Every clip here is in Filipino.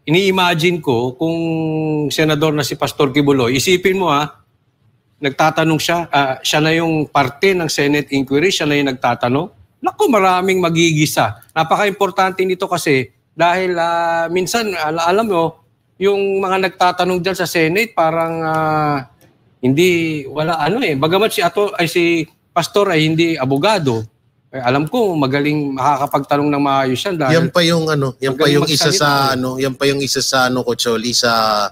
ini-imagine ko kung senador na si Pastor Kibuloy, isipin mo nagtatanong siya, siya na yung parte ng Senate inquiry, siya na yung nagtatanong. Naku, maraming magigisa. Napaka-importante nito kasi dahil minsan, alam mo, yung mga nagtatanong dyan sa Senate, parang hindi, wala bagamat si Pastor ay hindi abogado, alam ko magaling makakapagtanong ng maayos yan dahil yan pa yung yan pa yung isa sa Cocholi, sa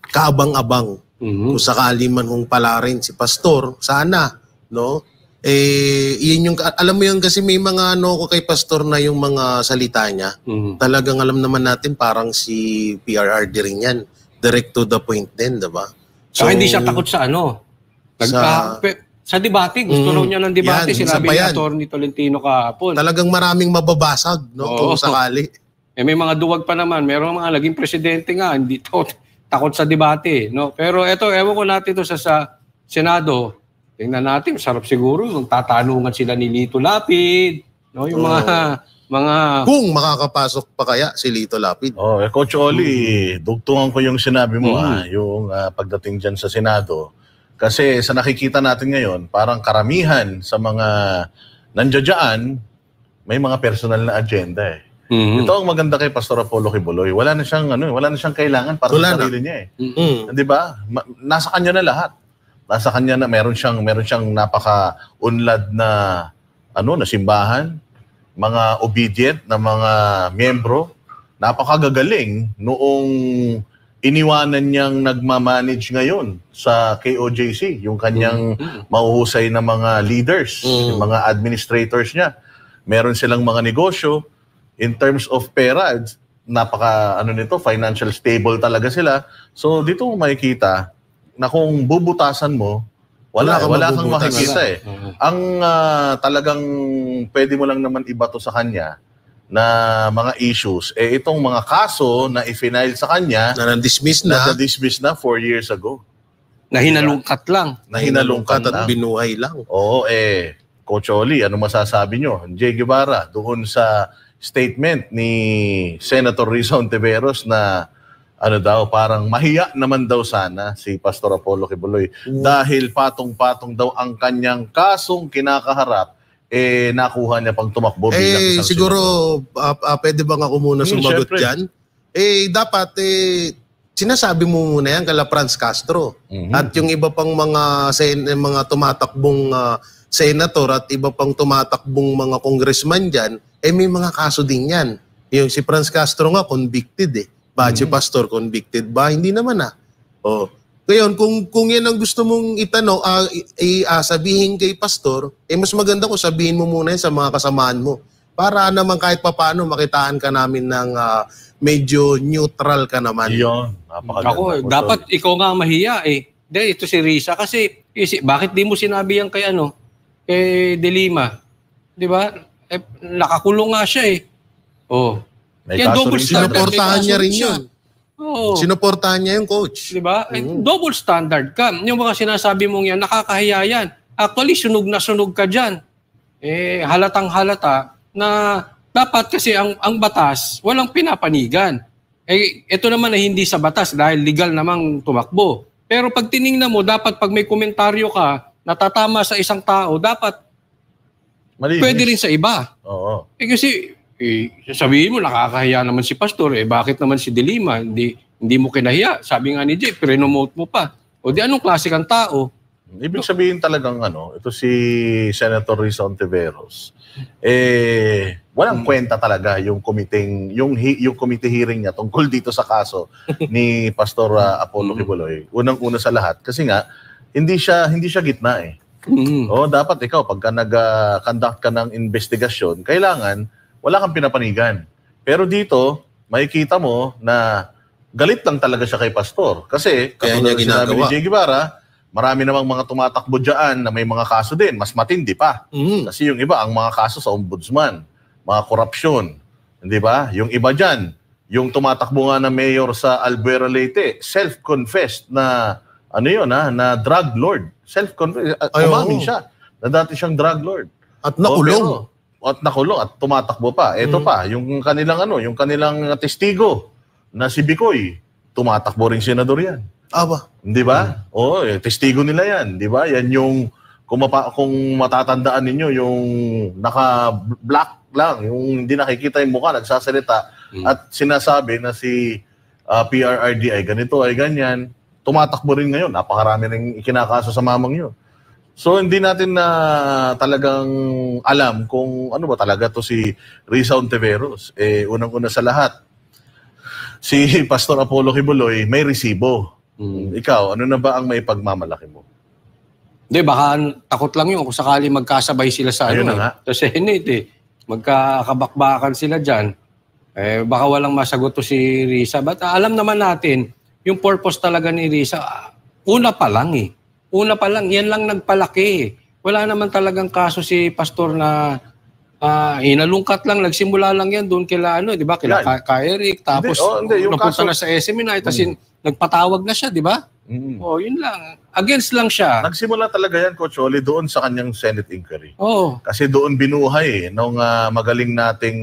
kaabang-abang. Kung sakali man kung pala rin si Pastor, sana, no? Yun yung, alam mo yun kasi may mga ko kay Pastor na yung mga salita niya. Talagang alam naman natin parang si PRRD rin yan. Direct to the point din, diba? So, hindi siya takot sa sa debate, gusto raw niya ng debate, sinabi ni Atty. Tolentino kahapon. Talagang maraming mababasag, no? Kung sakali. May mga duwag pa naman. Merong mga naging presidente nga, hindi takot sa debate, no? Pero ewan ko natin ito sa Senado. Tingnan natin, sarap siguro yung tatanungan sila ni Lito Lapid, no? Yung mga kung makakapasok pa kaya si Lito Lapid. Coach Oli, dugtungan ko yung sinabi mo, yung pagdating dyan sa Senado. Kasi sa nakikita natin ngayon, parang karamihan sa mga nandiyan, may mga personal na agenda Ito ang maganda kay Pastor Apollo Kibuloy. Wala na siyang kailangan para sa sarili niya Di ba? Nasa kanya na lahat. Nasa kanya na meron siyang napaka-unlad na na simbahan, mga obedient na mga miyembro, napakagagaling noong iniwanan niyang nagmamanage ngayon sa KOJC, yung kanyang mahuhusay na mga leaders, yung mga administrators niya. Meron silang mga negosyo. In terms of pera, financial stable talaga sila. So dito mo makikita na kung bubutasan mo, wala kang makikita Ang talagang pwede mo lang naman ibato sa kanya na mga issues, itong mga kaso na i-file sa kanya na na-dismiss na 4 years ago. Na hinalungkat lang. Na hinalungkat at binuhay lang. Oo, Coach Oli, ano masasabi nyo? Jay Guevara, doon sa statement ni Senator Risa Hontiveros na parang mahiya naman daw sana si Pastor Apollo Kibuloy dahil patong-patong daw ang kanyang kasong kinakaharap nakuha niya pang tumakbo bilang isang siguro pwede bang ako muna sumagot dyan? Dapat sinasabi mo muna yan kala Franz Castro at yung iba pang mga tumatakbong senator at iba pang tumatakbong mga congressman dyan, may mga kaso din yan. Yung si Franz Castro nga convicted si Pastor convicted ba? Hindi naman Ngayon, kung yan ang gusto mong itanong, sabihin kay Pastor, mas maganda kung sabihin mo muna yan sa mga kasamaan mo. Para naman kahit papaano makitaan ka namin ng medyo neutral ka naman. Yun. Ako, dapat ikaw nga mahiya ito si Risa. Kasi, bakit di mo sinabi yan kay De Lima? Di ba? Nakakulong nga siya Yan, double standard. Sinuportahan niya rin yun. Sinuportahan niya yung coach. Diba? Double standard ka. Yung mga sinasabi mong yan, nakakahiya yan. Actually, sunog na sunog ka dyan. Halatang halata na dapat kasi ang batas, walang pinapanigan. Ito naman ay hindi sa batas dahil legal namang tumakbo. Pero pag tiningnan mo, dapat pag may komentaryo ka, natatama sa isang tao, dapat malinis. Pwede rin sa iba. Oo. Kasi sabihin mo, nakakahiya naman si Pastor. Bakit naman si De Lima? Hindi mo kinahiya. Sabi nga ni Jay, pre-nomote mo pa. O di anong klase kang tao? Ibig sabihin talagang ito si Senator Risa Hontiveros. Walang kwenta talaga yung committee hearing niya tungkol dito sa kaso ni Pastor Apollo Kibuloy. Unang-una sa lahat kasi nga hindi siya gitna dapat ikaw pagka nag-conduct ka ng investigasyon, kailangan wala kang pinapanigan. Pero dito, makikita mo na galit lang talaga siya kay Pastor. Kasi, katulad na sinabi ni Jay Guevara, marami namang mga tumatakbo dyan na may mga kaso din. Mas matindi pa. Kasi yung iba, ang mga kaso sa ombudsman, mga korupsyon. Hindi ba? Yung iba dyan, yung tumatakbo nga na mayor sa Albuera Leyte, self-confessed na, na drug lord. Self-confessed. Umamin siya na dati siyang drug lord. At nakulong. At nakulong at tumatakbo pa. Ito pa, yung kanilang testigo na si Bicoy, tumatakbo ring senador yan. Aba. Di ba? Oo, testigo nila yan. Di ba? Yan yung, kung matatandaan ninyo, yung naka-black lang, yung hindi nakikita yung mukha, nagsasalita, at sinasabi na si PRRD ay ganito, ay ganyan, tumatakbo rin ngayon. Napakarami rin ikinakaso sa mamang yun. So, hindi natin na talagang alam kung ano ba talaga to si Risa Ontiveros. Unang-una sa lahat, si Pastor Apollo Kibuloy may resibo. Ikaw, ano na ba ang may pagmamalaki mo? Hindi, baka takot lang yun kung sakali magkasabay sila sa sa Senate. Magkakabakbakan sila dyan. Baka walang masagot to si Risa. But alam naman natin, yung purpose talaga ni Risa, una pa lang yan lang nagpalaki. Wala naman talagang kaso si Pastor na inalungkat lang, nagsimula lang yan doon kila di ba? Kila Eric, tapos napunta na sa SMNI, tapos nagpatawag na siya, di ba? Yun lang. Against lang siya. Nagsimula talaga yan, Coach Oli, doon sa kanyang Senate inquiry. Kasi doon binuhay nung magaling nating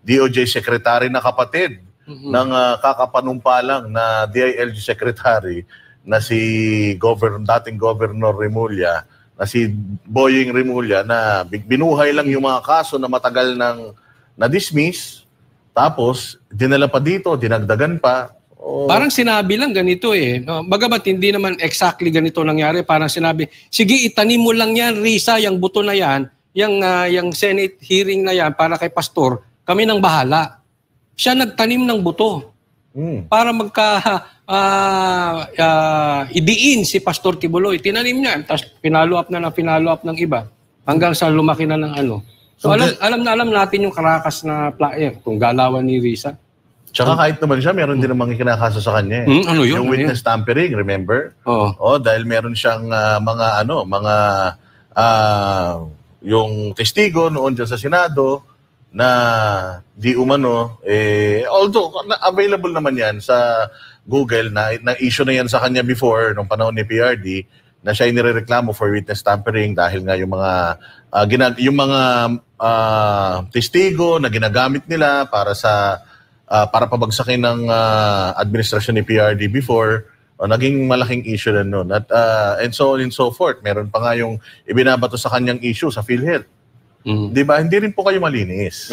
DOJ Secretary na kapatid ng kakapanumpalang na DILG Secretary na si dating Governor Remulla, na si Boying Remulla, na binuhay lang yung mga kaso na matagal nang na-dismiss, tapos dinala pa dito, dinagdagan pa. Parang sinabi lang ganito No? Bagamat hindi naman exactly ganito nangyari, parang sinabi, sige itanim mo lang yan, Risa, yung buto na yan, yung Senate hearing na yan para kay Pastor, kami nang bahala. Siya nagtanim ng buto para idiin si Pastor Kibuloy. Tinanim niya, tapos pinalo up ng iba hanggang sa lumaki na ng So alam natin yung karakas na kung galawan ni Risa. Tsaka kahit naman siya, meron din namang ikinakaso sa kanya. Ano yun? Yung witness tampering, remember? Dahil meron siyang yung testigo noon dyan sa Senado na di umano, although available naman yan sa Google, na issue na yan sa kanya before, nung panahon ni PRD, na siya inireklamo for witness tampering dahil nga yung mga testigo na ginagamit nila para pabagsakin ng administrasyon ni PRD before, naging malaking issue na noon. And so on and so forth. Meron pa nga yung ibinabato sa kanyang issue sa PhilHealth. Di ba? Hindi rin po kayo malinis.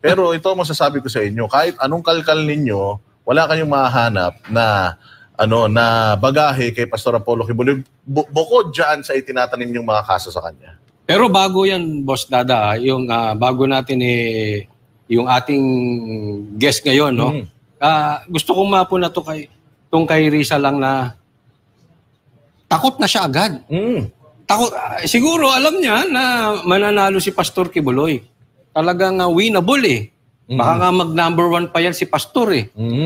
Pero ito masasabi ko sa inyo, kahit anong kalkal ninyo, wala kayong mahanap na bagahe kay Pastor Apollo Kibuloy bukod dyan sa itinatanim yung mga kaso sa kanya. Pero bago yan, Boss Dada, yung bago natin yung ating guest ngayon, gusto kong mapuna kay Risa lang na takot na siya agad. Takot, siguro alam niya na mananalo si Pastor Kibuloy. Talagang winnable Baka nga mag-number 1 pa yan si Pastor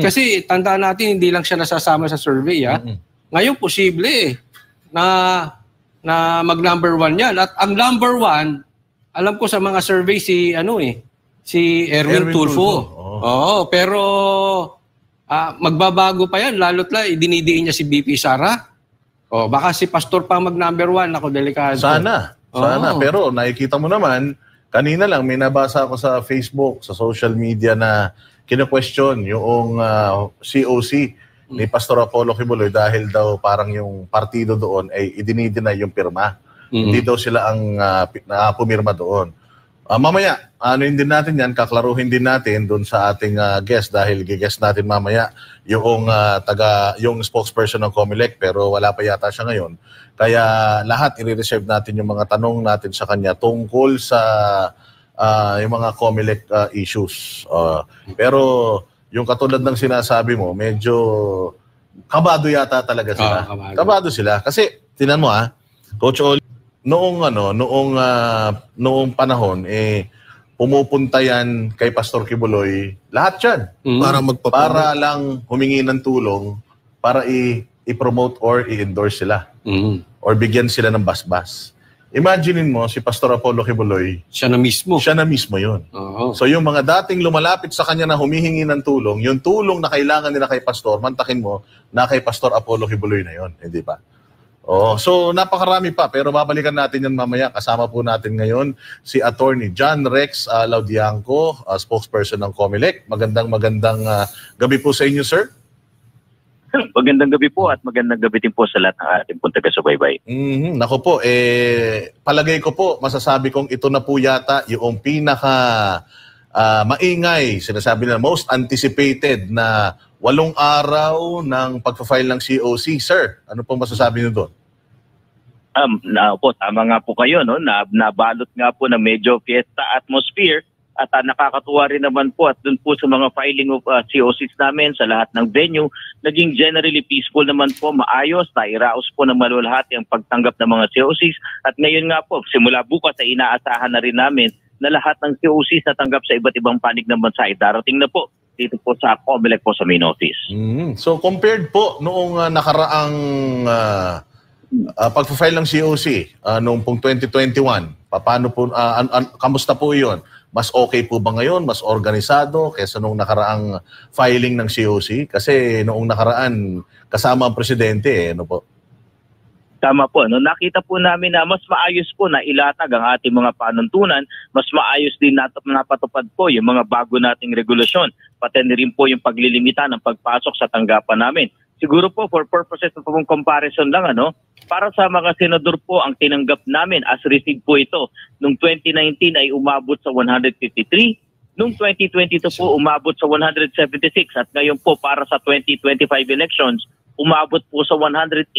Kasi tandaan natin, hindi lang siya nasasama sa survey. Ngayon, posible na mag-number 1 yan. At ang number 1, alam ko sa mga survey si Erwin Tulfo. Pero magbabago pa yan. Lalo't dinidiin niya si BP Sara. Baka si Pastor pa mag-number 1. Ako, delikado. Sana. Pero nakikita mo naman, kanina lang may nabasa ako sa Facebook, sa social media na kino-question yung COC ni Pastor Apollo Kibuloy dahil daw parang yung partido doon ay idinideny yung pirma. Hindi daw sila ang pumirma doon. Mamaya, din natin yan, kaklaruhin din natin doon sa ating guest dahil giguest natin mamaya yung spokesperson ng COMELEC pero wala pa yata siya ngayon. Kaya lahat i-reserve natin yung mga tanong natin sa kanya tungkol sa yung mga COMELEC issues. Pero yung katulad ng sinasabi mo, medyo kabado yata talaga sila. Kabado sila. Kasi, tinan mo Coach Oli, noong panahon, pumupunta yan kay Pastor Kibuloy, lahat yan. Para lang humingi ng tulong para i-promote or i-endorse sila. Or bigyan sila ng basbas. Imaginein mo, si Pastor Apollo Kibuloy, siya na mismo yun. So yung mga dating lumalapit sa kanya na humihingi ng tulong, yung tulong na kailangan nila kay Pastor, mantakin mo na kay Pastor Apollo Kibuloy na yun. Hindi ba? Oh, so napakarami pa pero babalikan natin yan mamaya. Kasama po natin ngayon si Attorney John Rex Laudianco, spokesperson ng COMELEC. Magandang gabi po sa inyo, sir. Magandang gabi po at magandang gabi din po sa lahat ng ating pong taga-subaybay. Nako po, palagay ko po, masasabi kong ito na po yata yung pinaka maingay, sinasabi na most anticipated na 8 araw ng pagpa-file ng COC. Sir, ano po masasabi niyo doon? Tama nga po kayo, no? Nabalot nga po na medyo fiesta atmosphere at nakakatuwa rin naman po at doon po sa mga filing of COCs namin sa lahat ng venue, naging generally peaceful naman po, maayos, nairaos po ng malulahati ang pagtanggap ng mga COCs at ngayon nga po, simula bukas ay inaasahan na rin namin na lahat ng COCs na tanggap sa iba't ibang panig ng bansa ay darating na po dito po sa COMELEC po sa main office. So compared po noong nakaraang pag-file ng COC noong pong 2021, paano po, kamusta po iyon? Mas okay po ba ngayon? Mas organisado kaysa noong nakaraang filing ng COC? Kasi noong nakaraan kasama ang presidente, ano po? Tama po. No? Nakita po namin na mas maayos po na ilatag ang ating mga panuntunan, mas maayos din napatupad po yung mga bago nating regulasyon, pati rin po yung paglilimita ng pagpasok sa tanggapan namin. Siguro po for purposes of comparison lang, para sa mga senador po ang tinanggap namin as received po ito. Noong 2019 ay umabot sa 153, noong 2022 po umabot sa 176 at ngayon po para sa 2025 elections umabot po sa 184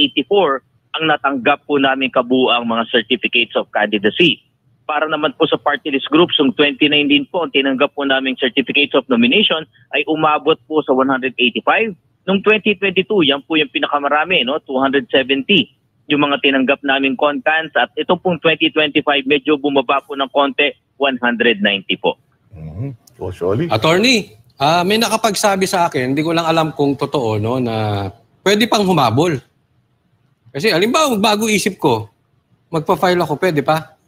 ang natanggap po namin kabuang mga certificates of candidacy. Para naman po sa party list groups, noong 2019 po ang tinanggap po namin certificates of nomination ay umabot po sa 185. Noong 2022, yan po yung pinakamarami, 270 yung mga tinanggap namin concans at ito pong 2025 medyo bumaba po ng konti, 190 po. Oh, surely. Attorney, may nakapagsabi sa akin, hindi ko lang alam kung totoo, na pwede pang humabol. Kasi halimbawa, bago isip ko, magpa-file ako, pwede pa?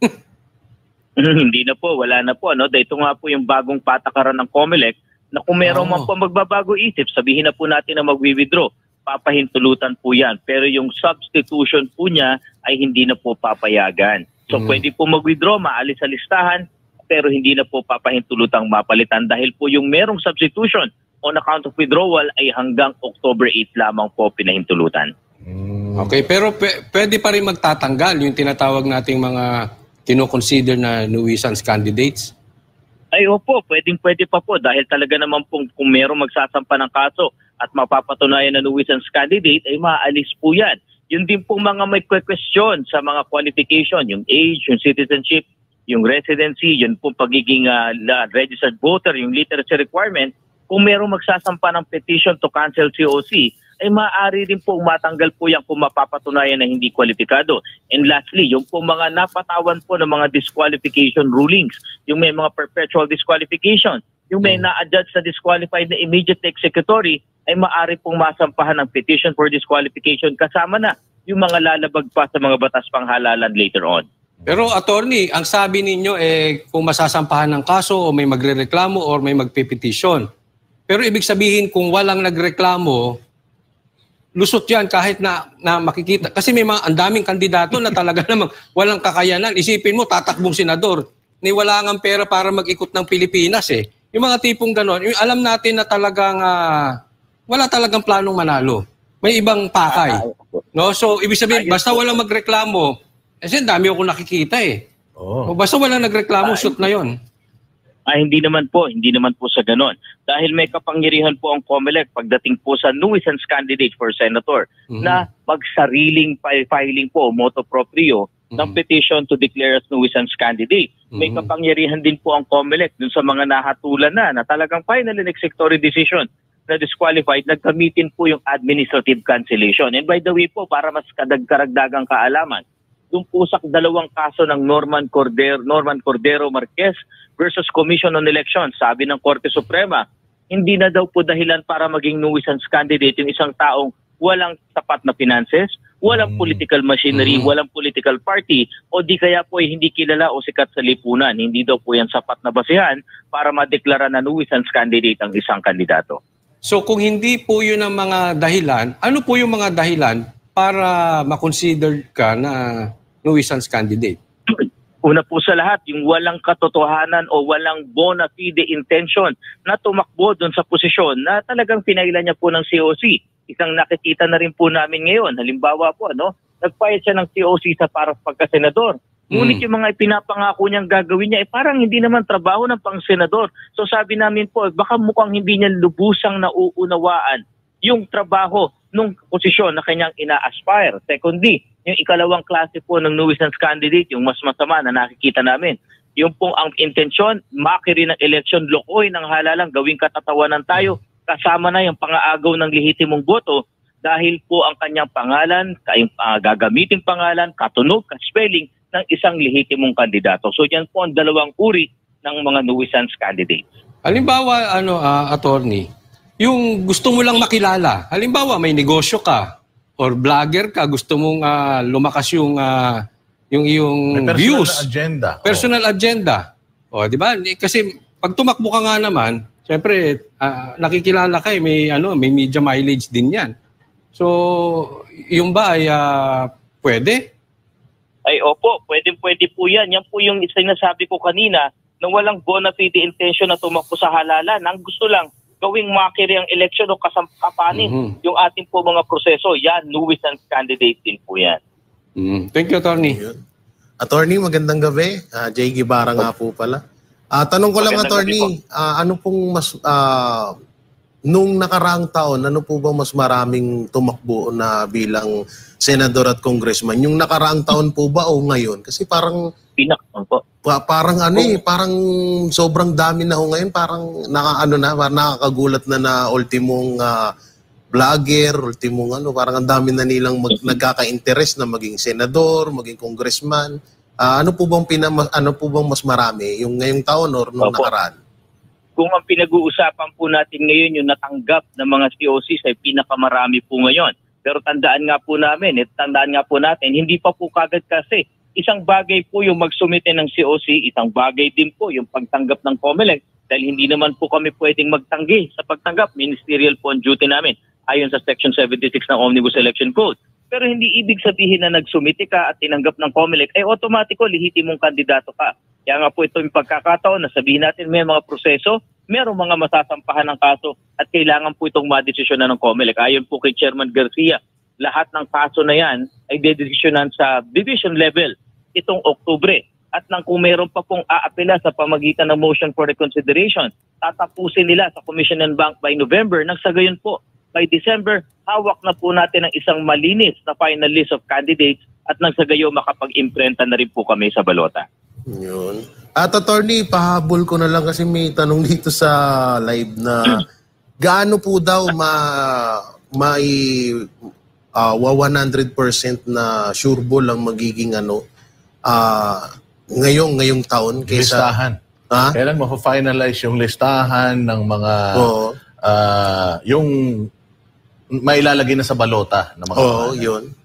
Hindi na po, wala na po. Ito nga po yung bagong patakaran ng COMELEC na kung meron man po magbabago isip, sabihin na po natin na mag-withdraw, papahintulutan po yan. Pero yung substitution po niya ay hindi na po papayagan. So pwede po mag-withdraw, maalis sa listahan, pero hindi na po papahintulutang mapalitan dahil po yung merong substitution on account of withdrawal ay hanggang October 8 lamang po pinahintulutan. Okay, pero pwede pa rin magtatanggal yung tinatawag nating mga kino-consider na nuisance candidates? Ay opo, pwede pa po dahil talaga naman kung merong magsasampa ng kaso at mapapatunayan na nuisance candidate ay maalis po yan. Yun din po mga may question sa mga qualification, yung age, yung citizenship, yung residency, yun po pagiging registered voter, yung literacy requirement. Kung merong magsasampa ng petition to cancel COC, ay maaari rin po matanggal po yan kung mapapatunayan na hindi kwalipikado. And lastly, yung po mga napatawan po ng mga disqualification rulings, yung may mga perpetual disqualification, yung may na-adjudge na disqualified na immediately executory, ay maaari pong masampahan ng petition for disqualification kasama na yung mga lalabag pa sa mga batas panghalalan later on. Pero attorney, ang sabi ninyo kung masasampahan ng kaso o may magrereklamo or may magpipetition. Pero ibig sabihin kung walang nagreklamo, lusot yan kahit na makikita. Kasi may ang daming kandidato na talaga namang walang kakayanan. Isipin mo, tatakbong senador. Ni wala ngang pera para mag-ikot ng Pilipinas Yung mga tipong ganon, alam natin na talagang wala talagang planong manalo. May ibang pakay. No? So, ibig sabihin, basta walang magreklamo, kasi dami ako nakikita O basta walang nagreklamo, shoot na yon. Hindi naman po sa ganon. Dahil may kapangyarihan po ang COMELEC pagdating po sa nuisance candidate for senator na magsariling filing po, motu proprio, ng petition to declare as nuisance candidate. May kapangyarihan din po ang COMELEC dun sa mga nahatulan na talagang final and executory decision na disqualified, nagkamitin po yung administrative cancellation. And by the way po, para mas karagdagang kaalaman, yung po sa dalawang kaso ng Norman Cordero Marquez versus Commission on Elections, sabi ng Korte Suprema, hindi na daw po dahilan para maging nuisance candidate yung isang taong walang sapat na finances, walang political machinery, walang political party, o di kaya po hindi kilala o sikat sa lipunan. Hindi daw po yan sapat na basihan para madeklara na nuisance candidate ang isang kandidato. So kung hindi po yun ang mga dahilan, ano po yung mga dahilan para makonsider ka na nuisance candidate? Una po sa lahat, yung walang katotohanan o walang bona fide intention na tumakbo doon sa posisyon na talagang pinailan niya po ng COC. Isang nakikita na rin po namin ngayon. Halimbawa po, nagpayat siya ng COC sa para pagka-senador. Ngunit yung mga ipinapangako niyang gagawin niya, parang hindi naman trabaho ng pang-senador. So sabi namin po, baka mukhang hindi niya lubusang nauunawaan yung trabaho nung posisyon na kanyang ina-aspire. Secondly, yung ikalawang klase po ng nuisance candidate, yung mas masama na nakikita namin. Yung pong ang intensyon, makiri ng eleksyon, lokoy ng halalang, gawing katatawanan tayo, kasama na yung pangaagaw ng lehitimong boto dahil po ang kanyang pangalan, gagamitin pangalan, katunog, spelling ng isang lehitimong kandidato. So yan po ang dalawang uri ng mga nuisance candidates. Halimbawa, attorney, yung gusto mo lang makilala, halimbawa may negosyo ka or vlogger ka, gusto mong lumakas yung iyong views. Personal agenda. O, di ba? Kasi pag tumakbo ka nga naman, syempre nakikilala ka may media mileage din 'yan. So, yung ba ay pwede? Ay opo, pwede po 'yan. Yan po yung sinasabi ko kanina na walang bona fide intention na tumakbo sa halalan. Ang gusto lang gawing makiri ang eleksyon o kapanin yung ating po mga proseso. Yan, nuisance candidate din po yan. Thank you, Attorney. Attorney, magandang gabi. Jay Guevara nga po pala. Tanong ko lang, Attorney, ano pong mas, nung nakaraang taon, ano po ba mas maraming tumakbo na bilang senador at congressman? Yung nakaraang taon po ba o ngayon? Kasi parang parang parang sobrang dami na ho ngayon, parang nakakagulat na ultimong vlogger, ultimong parang ang dami na nilang nagkaka-interest na maging senador, maging congressman. Ano po bang mas marami, yung ngayong taon or nung nakaraan? Kung ang pinag-uusapan po natin ngayon yung natanggap ng mga COCs ay pinakamarami po ngayon. Pero tandaan nga po natin, hindi pa po kagad kasi isang bagay po yung magsumite ng COC, isang bagay din po yung pagtanggap ng COMELEC dahil hindi naman po kami pwedeng magtanggi sa pagtanggap. Ministerial po ang duty namin ayon sa Section 76 ng Omnibus Election Code. Pero hindi ibig sabihin na nagsumite ka at tinanggap ng COMELEC ay automatiko lehitimong kandidato ka. Kaya nga po ito yung pagkakataon na sabihin natin may mga proseso, merong mga masasampahan ng kaso at kailangan po itong madesisyon na ng COMELEC. Ayon po kay Chairman Garcia, lahat ng kaso na yan ay dedesisyonan sa division level itong Oktubre. At kung meron pa pong aapela sa pamagitan ng motion for reconsideration, tatapusin nila sa Commission and Bank by November. Nang sa gayon po, by December, hawak na po natin ang isang malinis na final list of candidates at nang sa gayon makapag-imprenta na rin po kami sa balota. Yun. At Attorney, pahabol ko na lang kasi may tanong dito sa live na gaano po daw 100% na sureball ang magiging ngayong taon kaysa listahan. Kailan mo-finalize yung listahan ng mga yung mailalagay na sa balota ng mga yun.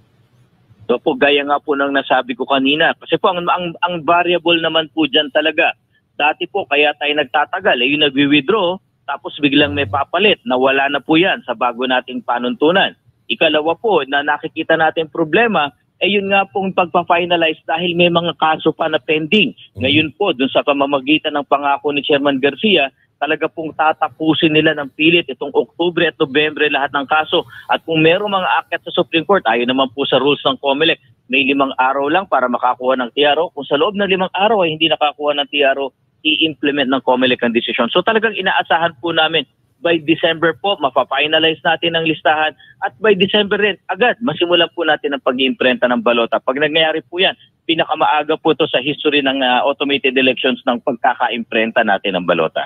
So po, gaya nga po ng nasabi ko kanina. Kasi po, ang variable naman po dyan talaga. Dati po, kaya tayo nagtatagal. Yung nagwi-withdraw, tapos biglang may papalit. Nawala na po yan sa bago nating panuntunan. Ikalawa po, na nakikita natin problema, yun nga pong pagpa-finalize dahil may mga kaso pa na pending. Ngayon po, dun sa pamamagitan ng pangako ni Chairman Garcia, talaga pong tatapusin nila ng pilit itong Oktubre at Nobyembre lahat ng kaso. At kung merong mga aakyat sa Supreme Court, ayon naman po sa rules ng COMELEC, may 5 araw lang para makakuha ng TRO. Kung sa loob ng 5 araw ay hindi nakakuha ng TRO, i-implement ng COMELEC ang desisyon. So talagang inaasahan po namin by December po, mapafinalize natin ang listahan at by December rin, agad, masimulan po natin ang pag-iimprenta ng balota. Pag nangyayari po yan, pinakamaaga po ito sa history ng automated elections ng pagkaka-imprenta natin ng balota.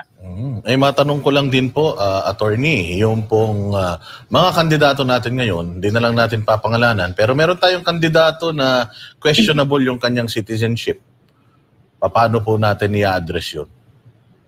Matanong ko lang din po, Attorney, yung pong mga kandidato natin ngayon, hindi na lang natin papangalanan, pero meron tayong kandidato na questionable yung kanyang citizenship. Paano po natin i-address yun?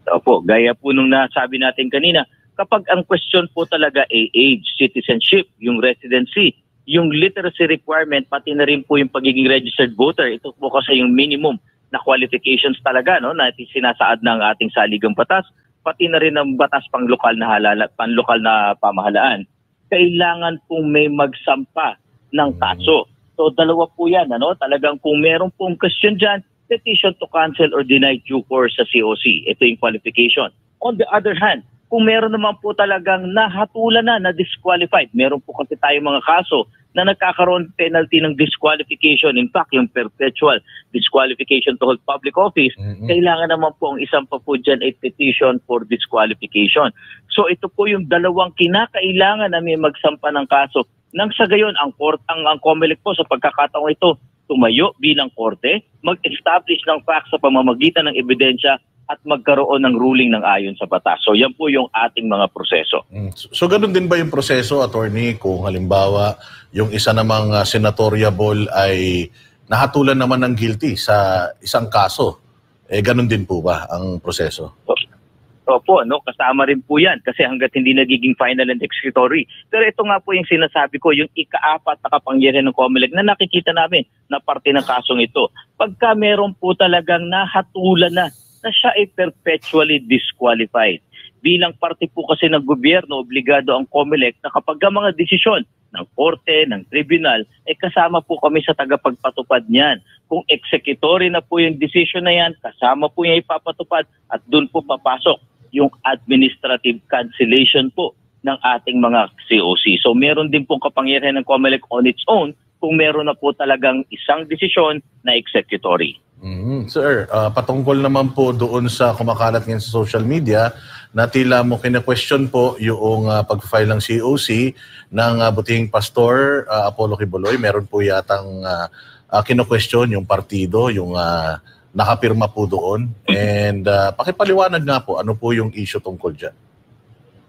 Opo, gaya po nung nasabi natin kanina, kapag ang question po talaga ay age, citizenship, yung residency, yung literacy requirement, pati na rin po yung pagiging registered voter, ito po kasi yung minimum na qualifications talaga na sinasaad ng ating saligang batas, pati na rin ang batas panglokal na pamahalaan. Kailangan pong may magsampa ng kaso. So dalawa po yan, ano? Talagang kung meron pong question dyan, petition to cancel or deny due course sa COC. Ito yung qualification. On the other hand, kung meron naman po talagang nahatulan na disqualified, meron po kasi tayong mga kaso na nagkakaroon penalty ng disqualification. In fact, yung perpetual disqualification to hold public office, kailangan naman po ang isang pa po dyan ay petition for disqualification. So ito po yung dalawang kinakailangan na may magsampa ng kaso. Nang sa gayon, ang COMELEC po sa pagkakataong ito, tumayo bilang korte, mag-establish ng facts sa pamamagitan ng ebidensya at magkaroon ng ruling ng ayon sa batas. So yan po yung ating mga proseso. So ganun din ba yung proseso, attorney, kung halimbawa yung isa namang senatoriable ay nahatulan naman ng guilty sa isang kaso, ganun din po ba ang proseso? Opo, no, kasama rin po yan kasi hanggat hindi nagiging final and executory. Pero ito nga po yung sinasabi ko, yung ika-4 na kapangyarihan ng COMELEC na nakikita namin na parte ng kasong ito. Pagka meron po talagang nahatulan na siya ay perpetually disqualified. Bilang parte po kasi ng gobyerno, obligado ang COMELEC na kapag ang mga desisyon ng korte, ng tribunal, kasama po kami sa tagapagpatupad niyan. Kung executory na po yung decision na yan, kasama po niya ipapatupad at doon po papasok yung administrative cancellation po ng ating mga COC. So meron din pong kapangyarihan ng COMELEC on its own kung meron na po talagang isang desisyon na executory. Sir, patungkol naman po doon sa kumakalat ngayon sa social media na tila mo kina-question po yung pag-file ng COC ng butihing pastor Apollo Quiboloy. Meron po yatang kino-question yung partido, yung nakapirma po doon. And pakipaliwanag nga po, ano po yung issue tungkol dyan?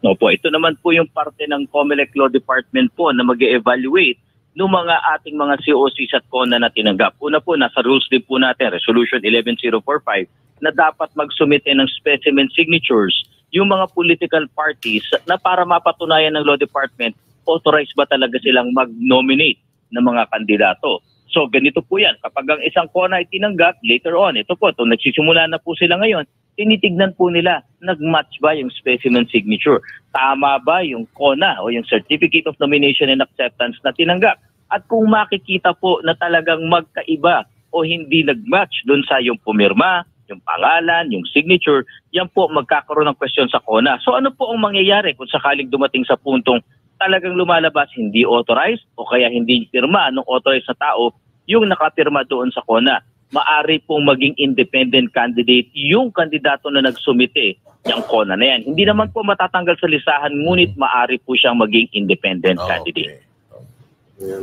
No po, ito naman po yung parte ng COMELEC Law Department po na mag-evaluate ng mga ating mga COCs at CONA na tinanggap. Una po, nasa rules din po natin, Resolution 11045, na dapat magsumite ng specimen signatures yung mga political parties na para mapatunayan ng Law Department, authorized ba talaga silang mag-nominate ng mga kandidato. So ganito po yan, kapag ang isang CONA ay tinanggap, later on, ito po, nagsisimula na po sila ngayon, tinitignan po nila, nag-match ba yung specimen signature? Tama ba yung CONA o yung Certificate of Nomination and Acceptance na tinanggap? At kung makikita po na talagang magkaiba o hindi nag-match dun sa yung pumirma, yung pangalan, yung signature, yan po magkakaroon ng question sa CONA. So ano po ang mangyayari kung sakaling dumating sa puntong talagang lumalabas hindi authorized o kaya hindi pirma ng authorized na tao yung nakapirma doon sa CONA? Maari pong maging independent candidate yung kandidato na nagsumite yung CONA na yan. Hindi naman po matatanggal sa listahan, ngunit maari po siyang maging independent candidate.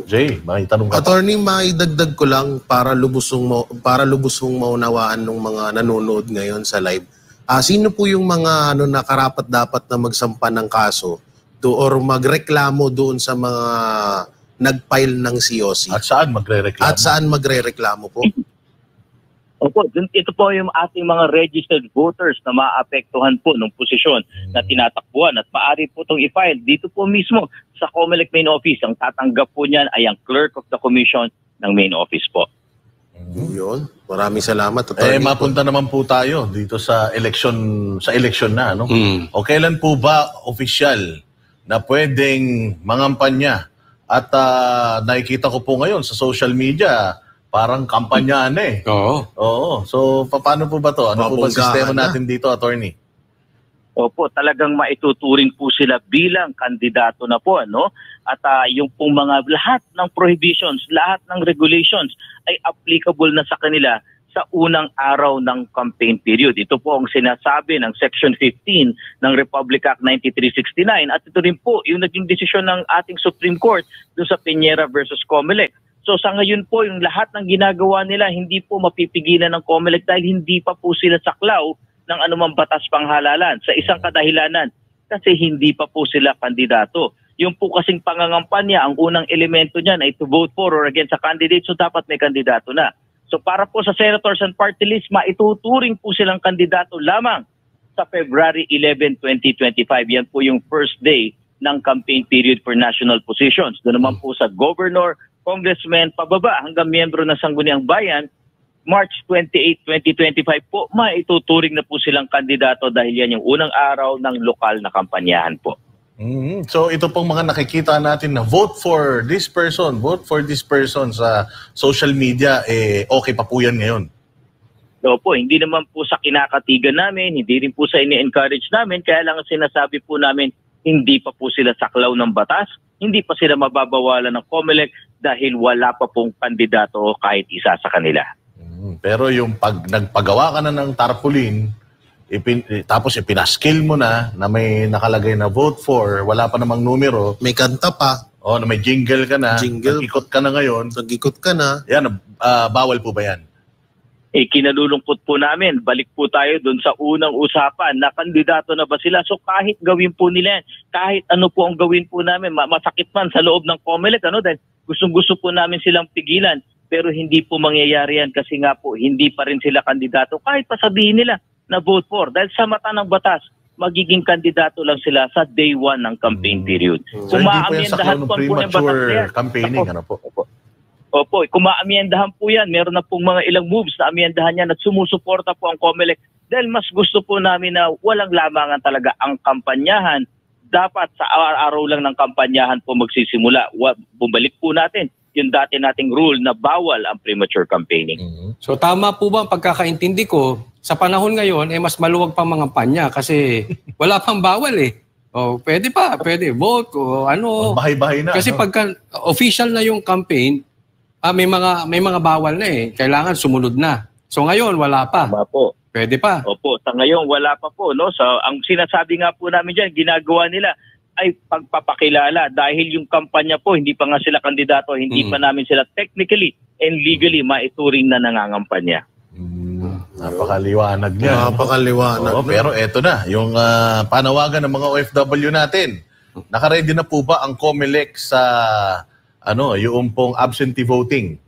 Jay, may tanong ka. Attorney, maidagdag ko lang para lubusong maunawaan ng mga nanonood ngayon sa live. Sino po yung mga na karapat-dapat na magsampa ng kaso or magreklamo doon sa mga nag-file ng COC? At saan magrereklamo? At saan magrereklamo po? Opo, ito po yung ating mga registered voters na maapektuhan po ng posisyon na tinatakbuhan at maaari po itong i-file dito po mismo sa COMELEC main office. Ang tatanggap po niyan ay ang clerk of the commission ng main office po. Yun. Maraming salamat. Mapunta naman po tayo dito sa election na, no? O kailan po ba official na pwedeng mangampanya? At nakikita ko po ngayon sa social media, parang kampanya na Oo. So, paano po ba to? Ano po ba sistema natin dito, attorney? Opo, talagang maituturing po sila bilang kandidato na po, ano? At yung pong mga lahat ng prohibitions, lahat ng regulations ay applicable na sa kanila sa unang araw ng campaign period. Ito po ang sinasabi ng Section 15 ng Republic Act 9369 at ito rin po yung naging desisyon ng ating Supreme Court doon sa Piñera versus COMELEC. So sa ngayon po, yung lahat ng ginagawa nila hindi po mapipigilan ng COMELEC dahil hindi pa po sila saklaw ng anumang batas panghalalan sa isang kadahilanan kasi hindi pa po sila kandidato. Yung po kasing pangangampanya, ang unang elemento niyan ay to vote for or against a candidate, so dapat may kandidato na. So para po sa senators and party list, maituturing po silang kandidato lamang sa February 11, 2025. Yan po yung first day ng campaign period for national positions. Doon naman po sa governor, congressman, pababa hanggang miyembro ng Sangguniang Bayan, March 28, 2025 po, maituturing na po silang kandidato dahil yan yung unang araw ng lokal na kampanyahan po. So ito pong mga nakikita natin na vote for this person sa social media, okay pa po yan ngayon? Opo, hindi naman po sa kinakatigan namin, hindi rin po sa ini-encourage namin, kaya lang sinasabi po namin, hindi pa po sila saklaw ng batas, hindi pa sila mababawalan ng COMELEC dahil wala pa pong kandidato kahit isa sa kanila. Pero yung pag nagpagawa ka na ng tarpaulin, tapos ipinaskill mo na may nakalagay na vote for, wala pa namang numero. May kanta pa. Na may jingle ka na. Nag-ikot ka na ngayon. Nag-ikot ka na. Yan, bawal po ba yan? Kinalulungkot po namin, balik po tayo dun sa unang usapan na kandidato na ba sila. So kahit gawin po nila yan, kahit ano po ang gawin po namin, masakit man sa loob ng COMELEC, dahil gustong-gusto po namin silang pigilan. Pero hindi po mangyayari yan kasi nga po, hindi pa rin sila kandidato. Kahit pa sabihin nila na vote for. Dahil sa mata ng batas, magiging kandidato lang sila sa day 1 ng campaign period. So hindi po yan sa premature campaigning, Opo, kung maamyendahan po yan, meron na pong mga ilang moves na amyendahan yan at sumusuporta po ang COMELEC dahil mas gusto po namin na walang lamangan talaga ang kampanyahan. Dapat sa araw-araw lang ng kampanyahan po magsisimula. Bumalik po natin yung dati nating rule na bawal ang premature campaigning. So tama po ba ang pagkakaintindi ko, sa panahon ngayon, mas maluwag pang mga kampanya kasi wala pang bawal pwede vote bahay-bahay na. Kasi pagka official na yung campaign, may mga bawal na kailangan sumunod na. So ngayon wala pa. Tama po. Pwede pa. Opo, sa ngayon wala pa po, no? So ang sinasabi nga po namin diyan, ginagawa nila ay pagpapakilala dahil yung kampanya po hindi pa nga sila kandidato, hindi pa namin sila technically and legally maituring na nangangampanya. Napakaliwanag niya. Napakaliwanag. Pero eto na, yung panawagan ng mga OFW natin. Nakaready na po ba ang COMELEC sa yung pong absentee voting?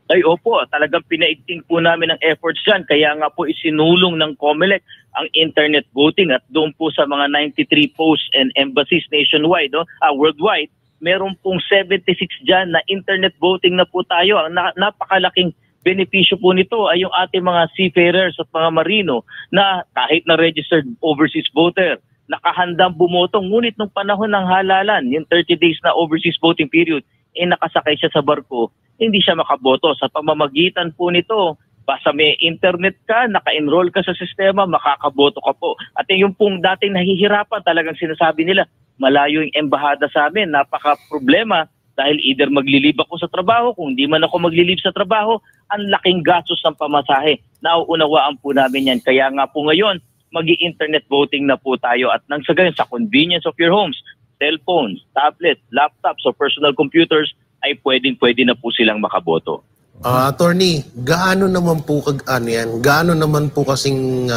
Ay opo, talagang pinaigting po namin ang efforts dyan. Kaya nga po isinulong ng COMELEC ang internet voting at doon po sa mga 93 posts and embassies nationwide, worldwide, meron pong 76 dyan na internet voting na po tayo. Ang napakalaking benepisyo po nito ay yung ating mga seafarers at mga marino na kahit na registered overseas voter, nakahandang bumoto. Ngunit nung panahon ng halalan, yung 30 days na overseas voting period, nakasakay siya sa barko, hindi siya makaboto. Sa pamamagitan po nito, basta may internet ka, naka-enroll ka sa sistema, makakaboto ka po. At yung pong dating nahihirapan, talagang sinasabi nila, malayo yung embahada sa amin, napaka-problema dahil either maglilib ako sa trabaho, kung di man ako maglilib sa trabaho, ang laking gastos ng pamasahe. Nauunawaan po namin yan. Kaya nga po ngayon, magi-internet voting na po tayo at nang sa gayon, sa convenience of your homes, cellphones, tablets, laptops, o personal computers, ay pwede na po silang makaboto. Attorney, gaano naman po yan? Gaano naman po kasing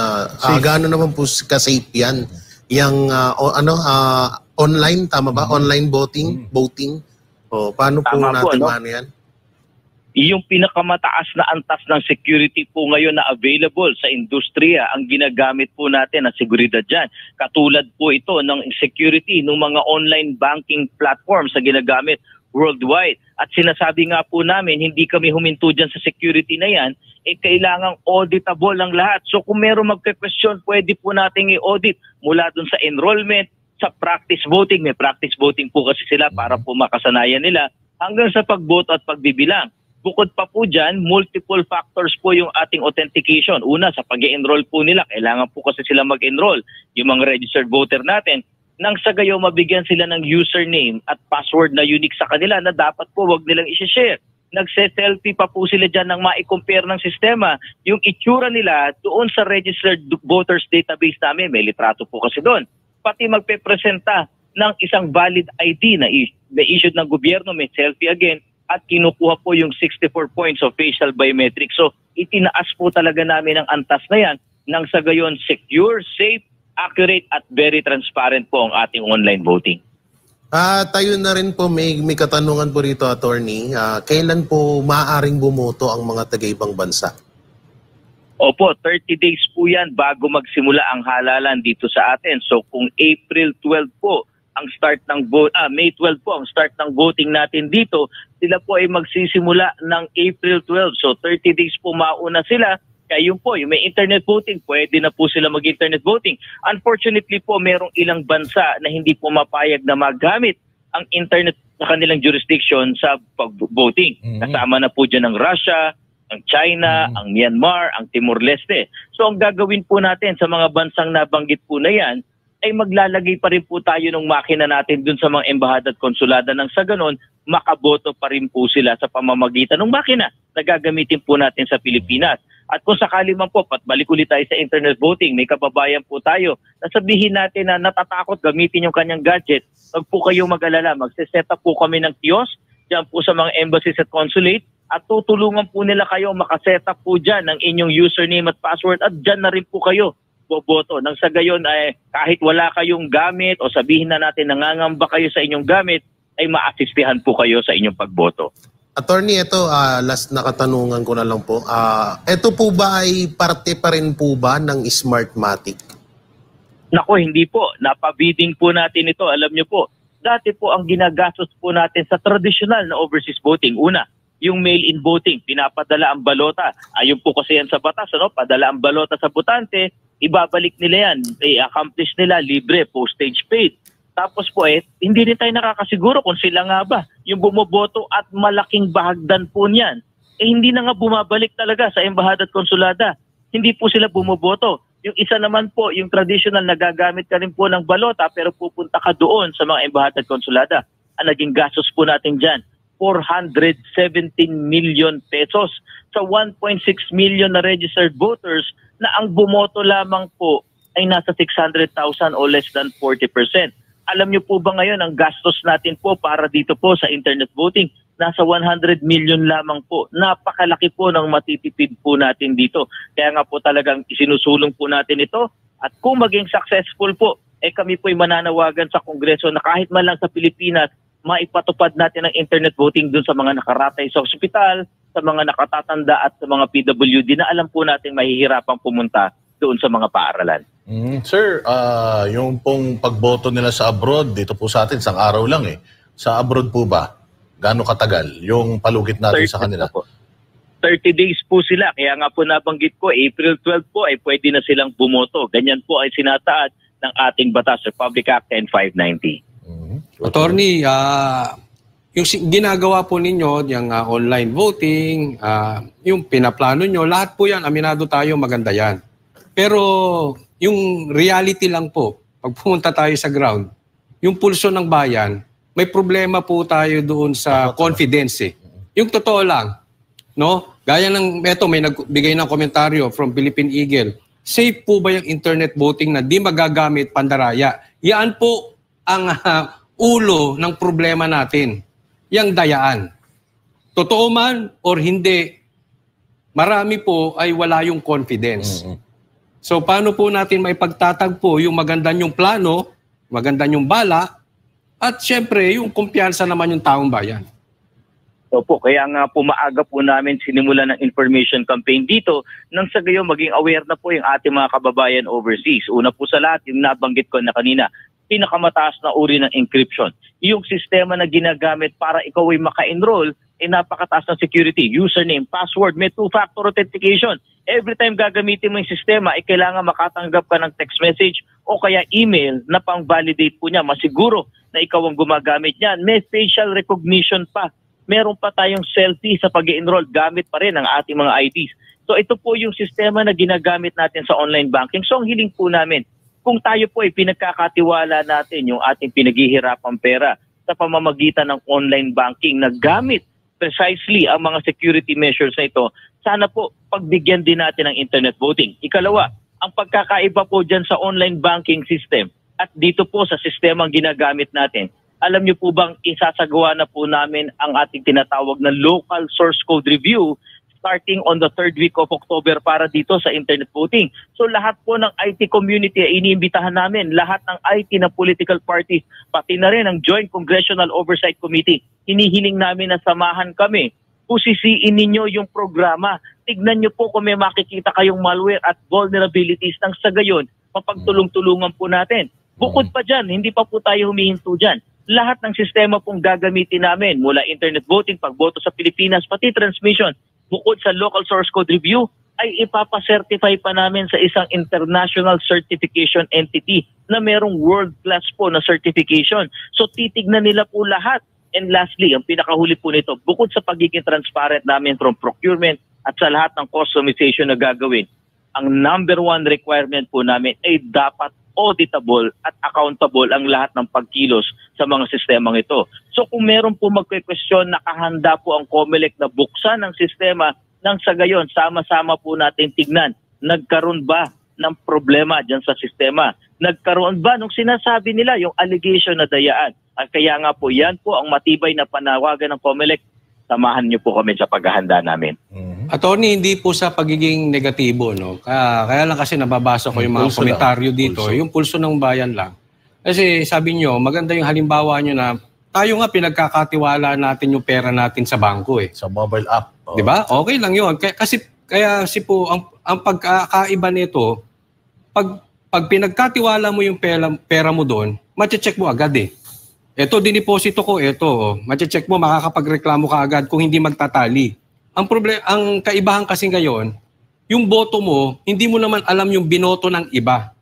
gaano naman po ka-safe yan? Yang online, tama ba? Online voting? Paano po Tama natin po, paano yan? Yung pinakamataas na antas ng security po ngayon na available sa industriya ang ginagamit po natin na seguridad dyan. Katulad po ito ng security ng mga online banking platforms na ginagamit worldwide. At sinasabi nga po namin, hindi kami huminto dyan sa security na yan, kailangang auditable ang lahat. So kung meron magka-question, pwede po nating i-audit mula dun sa enrollment, sa practice voting. May practice voting po kasi sila para po makasanayan nila hanggang sa pagboto at pagbibilang. Bukod pa po dyan, multiple factors po yung ating authentication. Una, sa pag-enroll po nila, kailangan po kasi sila mag-enroll, yung mga registered voter natin, nang sa gayo mabigyan sila ng username at password na unique sa kanila na dapat po wag nilang i-share. Nagse-selfie pa po sila dyan nang ma-compare ng sistema. Yung itsura nila doon sa registered voters database namin, may litrato po kasi doon. Pati magpe-presenta ng isang valid ID na issued ng gobyerno, may selfie again, at kinukuha po yung 64 points of facial biometrics. So, itinaas po talaga namin ang antas na yan nang sa gayon secure, safe, accurate at very transparent po ang ating online voting. Tayo na rin po, may katanungan po rito, Attorney. Kailan po maaaring bumoto ang mga taga-ibang bansa? Opo, 30 days po yan bago magsimula ang halalan dito sa atin. So kung April 12 po ang start ng May 12 po ang start ng voting natin dito, sila po ay magsisimula ng April 12. So 30 days po mauna sila. Kaya yun po, yung may internet voting, pwede na po sila mag-internet voting. Unfortunately po, merong ilang bansa na hindi po mapayag na magamit ang internet sa kanilang jurisdiction sa pag-voting. Kasama na po dyan ang Russia, ang China, ang Myanmar, ang Timor-Leste. So ang gagawin po natin sa mga bansang nabanggit po na yan, ay maglalagay pa rin po tayo ng makina natin dun sa mga embahada at konsulada nang sa ganon, makaboto pa rin po sila sa pamamagitan ng makina na gagamitin po natin sa Pilipinas. At kung sakali man po, balik ulit tayo sa internet voting, may kababayan po tayo na sabihin natin na natatakot gamitin yung kanyang gadget, wag po kayong mag-alala, magsiset up po kami ng kiosk dyan po sa mga embassies at consulate at tutulungan po nila kayo makaset up po dyan ng inyong username at password at dyan na rin po kayo boboto. Nang sa gayon ay kahit wala kayong gamit o sabihin na natin nangangamba kayo sa inyong gamit, ay maasistihan po kayo sa inyong pagboto. Attorney, ito last na katanungan ko na lang po. Ito po ba ay parte pa rin po ba ng Smartmatic? Nako, hindi po. Napabidding po natin ito. Alam niyo po, dati po ang ginagastos po natin sa traditional na overseas voting. Una, yung mail-in voting, pinapadala ang balota. Ayun po kasi yan sa batas, ano? Padala ang balota sa botante, ibabalik nila yan. I-accomplish nila, libre, postage paid. Tapos po hindi rin tayo nakakasiguro kung sila nga ba yung bumoboto at malaking bahagdan po niyan. Hindi na nga bumabalik talaga sa embahada at konsulada. Hindi po sila bumoboto. Yung isa naman po, yung traditional, nagagamit ka rin po ng balota pero pupunta ka doon sa mga embahada at konsulada. Ang naging gastos po natin dyan, 417 million pesos sa 1.6 million na registered voters na ang bumoto lamang po ay nasa 600,000 o less than 40%. Alam niyo po ba ngayon ang gastos natin po para dito po sa internet voting? Nasa 100 million lamang po. Napakalaki po ng matitipid po natin dito. Kaya nga po talagang isinusulong po natin ito. At kung maging successful po, kami po ay mananawagan sa Kongreso na kahit man lang sa Pilipinas, maipatupad natin ang internet voting dun sa mga nakaratay sa ospital, sa mga nakatatanda at sa mga PWD na alam po natin mahihirapang pumunta doon sa mga paaralan. Sir, yung pong pagboto nila sa abroad, dito po sa atin, isang araw lang Sa abroad po ba? Gaano katagal yung palugit natin sa kanila? 30 days po sila. Kaya nga po nabanggit ko, April 12 po ay pwede na silang bumoto. Ganyan po ay sinataad ng ating batas, Republic Act 10590. Attorney, yung ginagawa po ninyo, yung online voting, yung pinaplano nyo, lahat po yan, aminado tayo, maganda yan. Pero yung reality lang po, pag pumunta tayo sa ground, yung pulso ng bayan, may problema po tayo doon sa confidence Yung totoo lang, no? Gaya ng, eto may nagbigay ng komentaryo from Philippine Eagle, safe po ba yung internet voting na di magagamit pandaraya? Yan po ang ulo ng problema natin, yung dayaan. Totoo man or hindi, marami po ay wala yung confidence. So paano po natin maipagtatagpo yung maganda yung plano, maganda yung bala, at syempre yung kumpiyansa naman yung taong bayan. Opo, kaya nga po maaga po namin sinimula ng information campaign dito nang sa gayon maging aware na po yung ating mga kababayan overseas. Una po sa lahat, yung nabanggit ko na kanina, pinakamataas na uri ng encryption. Yung sistema na ginagamit para ikaw ay maka-enroll, napakataas ng security, username, password, may two-factor authentication. Every time gagamitin mo yung sistema, kailangan makatanggap ka ng text message o kaya email na pang-validate po niya. Masiguro na ikaw ang gumagamit niyan. May facial recognition pa. Meron pa tayong selfie sa pag-enroll. Gamit pa rin ang ating mga IDs. So ito po yung sistema na ginagamit natin sa online banking. So ang hiling po namin, kung tayo po ay pinagkakatiwala natin yung ating pinaghihirapang pera sa pamamagitan ng online banking na gamit precisely ang mga security measures na ito, sana po pagbigyan din natin ng internet voting. Ikalawa, ang pagkakaiba po dyan sa online banking system at dito po sa sistemang ginagamit natin, alam niyo po bang isasagawa na po namin ang ating tinatawag na local source code review starting on the 3rd week of October para dito sa internet voting. So lahat po ng IT community ay iniimbitahan namin, lahat ng IT na political parties, pati na rin ang Joint Congressional Oversight Committee. Hinihiling namin na samahan kami. Pusisiin ninyo yung programa. Tignan nyo po kung may makikita kayong malware at vulnerabilities nang sa gayon, mapagtulong-tulungan po natin. Bukod pa dyan, hindi pa po tayo humihinto dyan. Lahat ng sistema pong gagamitin namin mula internet voting, pagboto sa Pilipinas, pati transmission, bukod sa local source code review, ay ipapacertify pa namin sa isang international certification entity na merong world-class po na certification. So titignan nila po lahat. And lastly, ang pinakahuli po nito, bukod sa pagiging transparent namin from procurement at sa lahat ng customization na gagawin, ang number one requirement po namin ay dapat auditable at accountable ang lahat ng pagkilos sa mga sistemang ito. So kung meron po magke-question, nakahanda po ang COMELEC na buksan ang sistema nang sa gayon, sama-sama po natin tignan, nagkaroon ba ng problema dyan sa sistema? Nagkaroon ba nung sinasabi nila yung allegation na dayaan? At kaya nga po, yan po ang matibay na panawagan ng COMELEC. Samahan niyo po kami sa paghahanda namin. Attorney, hindi po sa pagiging negatibo, no? Kaya lang kasi nababasa ko yung mga komentaryo dito, yung pulso ng bayan lang. Kasi sabi nyo, maganda yung halimbawa nyo na tayo nga pinagkakatiwala natin yung pera natin sa bangko eh. Sa mobile app. Di ba? Okay lang yun. Kaya po, ang pagkakaiba nito, pag pinagkatiwala mo yung pera mo doon, mache-check mo agad eh. Ito, diniposito ko, ito. Mache-check mo, makakapagreklamo ka agad kung hindi magtatali. Ang kaibahan kasi ngayon, yung boto mo, hindi mo naman alam yung binoto ng iba.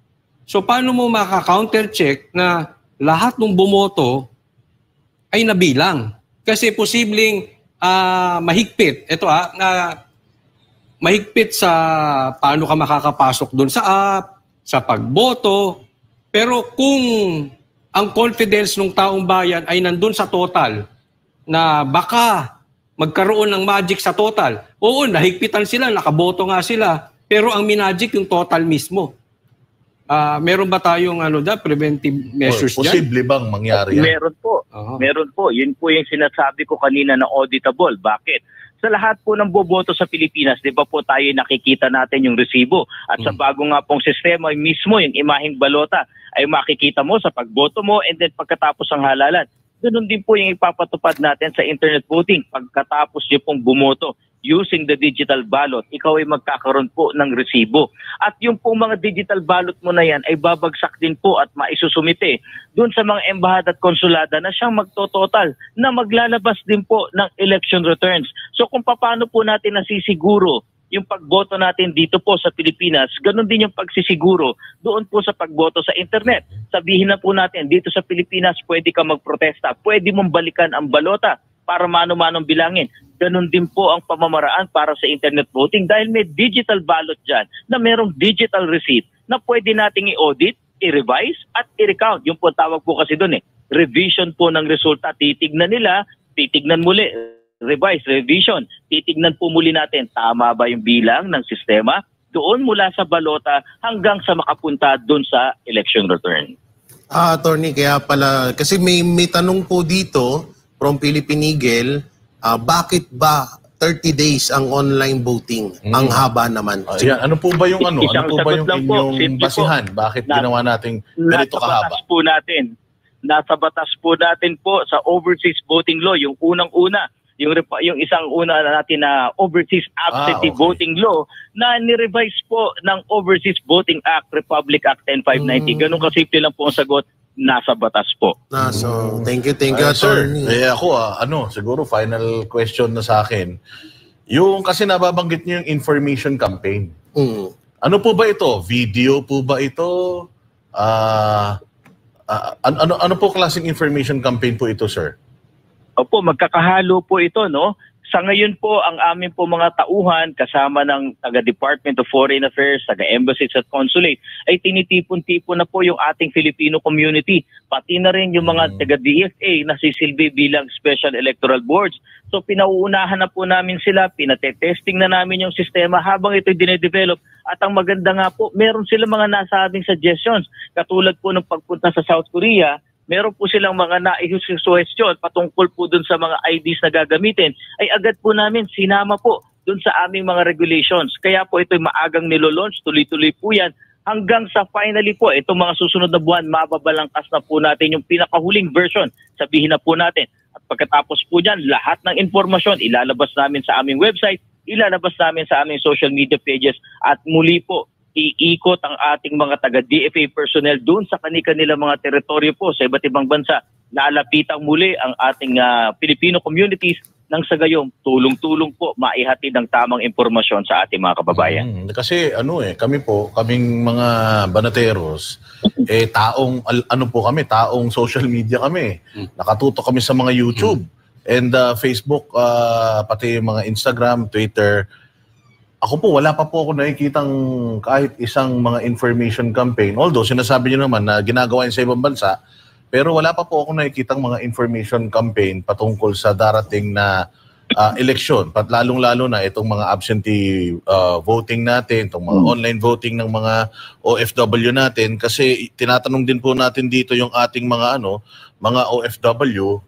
So, paano mo makaka-counter-check na lahat ng bumoto ay nabilang? Kasi posibleng mahigpit. Ito na mahigpit sa paano ka makakapasok doon sa app, sa pagboto. Pero kung ang confidence ng taong bayan ay nandun sa total, na baka magkaroon ng magic sa total. Oo, nahigpitan sila, nakaboto nga sila, pero ang minagic yung total mismo. Meron ba tayong preventive measures dyan? Posible bang mangyari yan? Meron po. Meron po. Yun po yung sinasabi ko kanina na auditable. Bakit? Sa lahat po ng boboto sa Pilipinas, di ba po tayo nakikita natin yung resibo? At sa bago nga pong sistema, mismo yung imaheng balota ay makikita mo sa pagboto mo and then pagkatapos ang halalan. Ganun din po yung ipapatupad natin sa internet voting. Pagkatapos nyo pong bumoto using the digital ballot, ikaw ay magkakaroon po ng resibo. At yung pong mga digital ballot mo na yan ay babagsak din po at maisusumite doon sa mga embahada at konsulada na siyang magtototal na maglalabas din po ng election returns. So kung paano po natin nasisiguro yung pagboto natin dito po sa Pilipinas, ganun din yung pagsisiguro doon po sa pagboto sa internet. Sabihin na po natin, dito sa Pilipinas, pwede ka magprotesta, pwede mong balikan ang balota para mano-manong bilangin. Ganun din po ang pamamaraan para sa internet voting dahil may digital ballot dyan na merong digital receipt na pwede nating i-audit, i-revise at i-recount. Yung po tawag po kasi doon revision po ng resulta. Titignan nila, titignan muli, revise, revision. Titignan po muli natin, tama ba yung bilang ng sistema doon mula sa balota hanggang sa makapunta doon sa election return. Attorney, kaya pala, kasi may tanong po dito from Philippine Eagle, bakit ba 30 days ang online voting? Ang haba naman. Yan. Ano po ba yung ano? Ano po ba yung inyong basihan? Bakit ginawa nating ganito kahaba? Nasa batas po natin po sa overseas voting law, yung unang-una, yung isang una natin na Overseas Absentee Voting Law na ni-revise po ng Overseas Voting Act, Republic Act 10590. Ganun kasimple lang po ang sagot, nasa batas po. So, thank you, attorney. Ako, siguro final question na sa akin. Yung kasi nababanggit niyo yung information campaign. Ano po ba ito? Video po ba ito? Ano po klaseng information campaign po ito, sir? Opo, magkakahalo po ito, no? Sa ngayon po, ang aming po mga tauhan kasama ng taga-Department of Foreign Affairs, taga-embassies at consulate, ay tinitipon-tipon na po yung ating Filipino community. Pati na rin yung mga taga-DFA na sisilbi bilang Special Electoral Boards. So pinauunahan na po namin sila, pinate-testing na namin yung sistema habang ito'y dinedevelop. At ang maganda nga po, meron sila mga nasabing suggestions. Katulad po ng pagpunta sa South Korea, meron po silang mga na-suggestion patungkol po dun sa mga IDs na gagamitin, ay agad po namin sinama po dun sa aming mga regulations. Kaya po ito'y maagang nilolaunch, tuloy-tuloy po yan, hanggang sa finally po, itong mga susunod na buwan, mababalangkas na po natin yung pinakahuling version, sabihin na po natin. At pagkatapos po dyan, lahat ng informasyon ilalabas namin sa aming website, ilalabas namin sa aming social media pages, at muli po, iikot ang ating mga taga-DFA personnel doon sa kanilang mga teritoryo po sa iba't ibang bansa. Lalapitan muli ang ating Filipino communities nang sa gayong tulong-tulong po maihatid ang tamang impormasyon sa ating mga kababayan. Kasi kaming mga banateros, taong social media kami. Nakatutok kami sa mga YouTube and Facebook, pati mga Instagram, Twitter. Ako po, wala pa po ako nakikitang kahit isang mga information campaign. Although sinasabi niyo naman na ginagawa yun sa ibang bansa, pero wala pa po ako nakikitang mga information campaign patungkol sa darating na eleksyon. Lalong-lalo na itong mga absentee voting natin, itong mga online voting ng mga OFW natin. Kasi tinatanong din po natin dito yung ating mga OFW,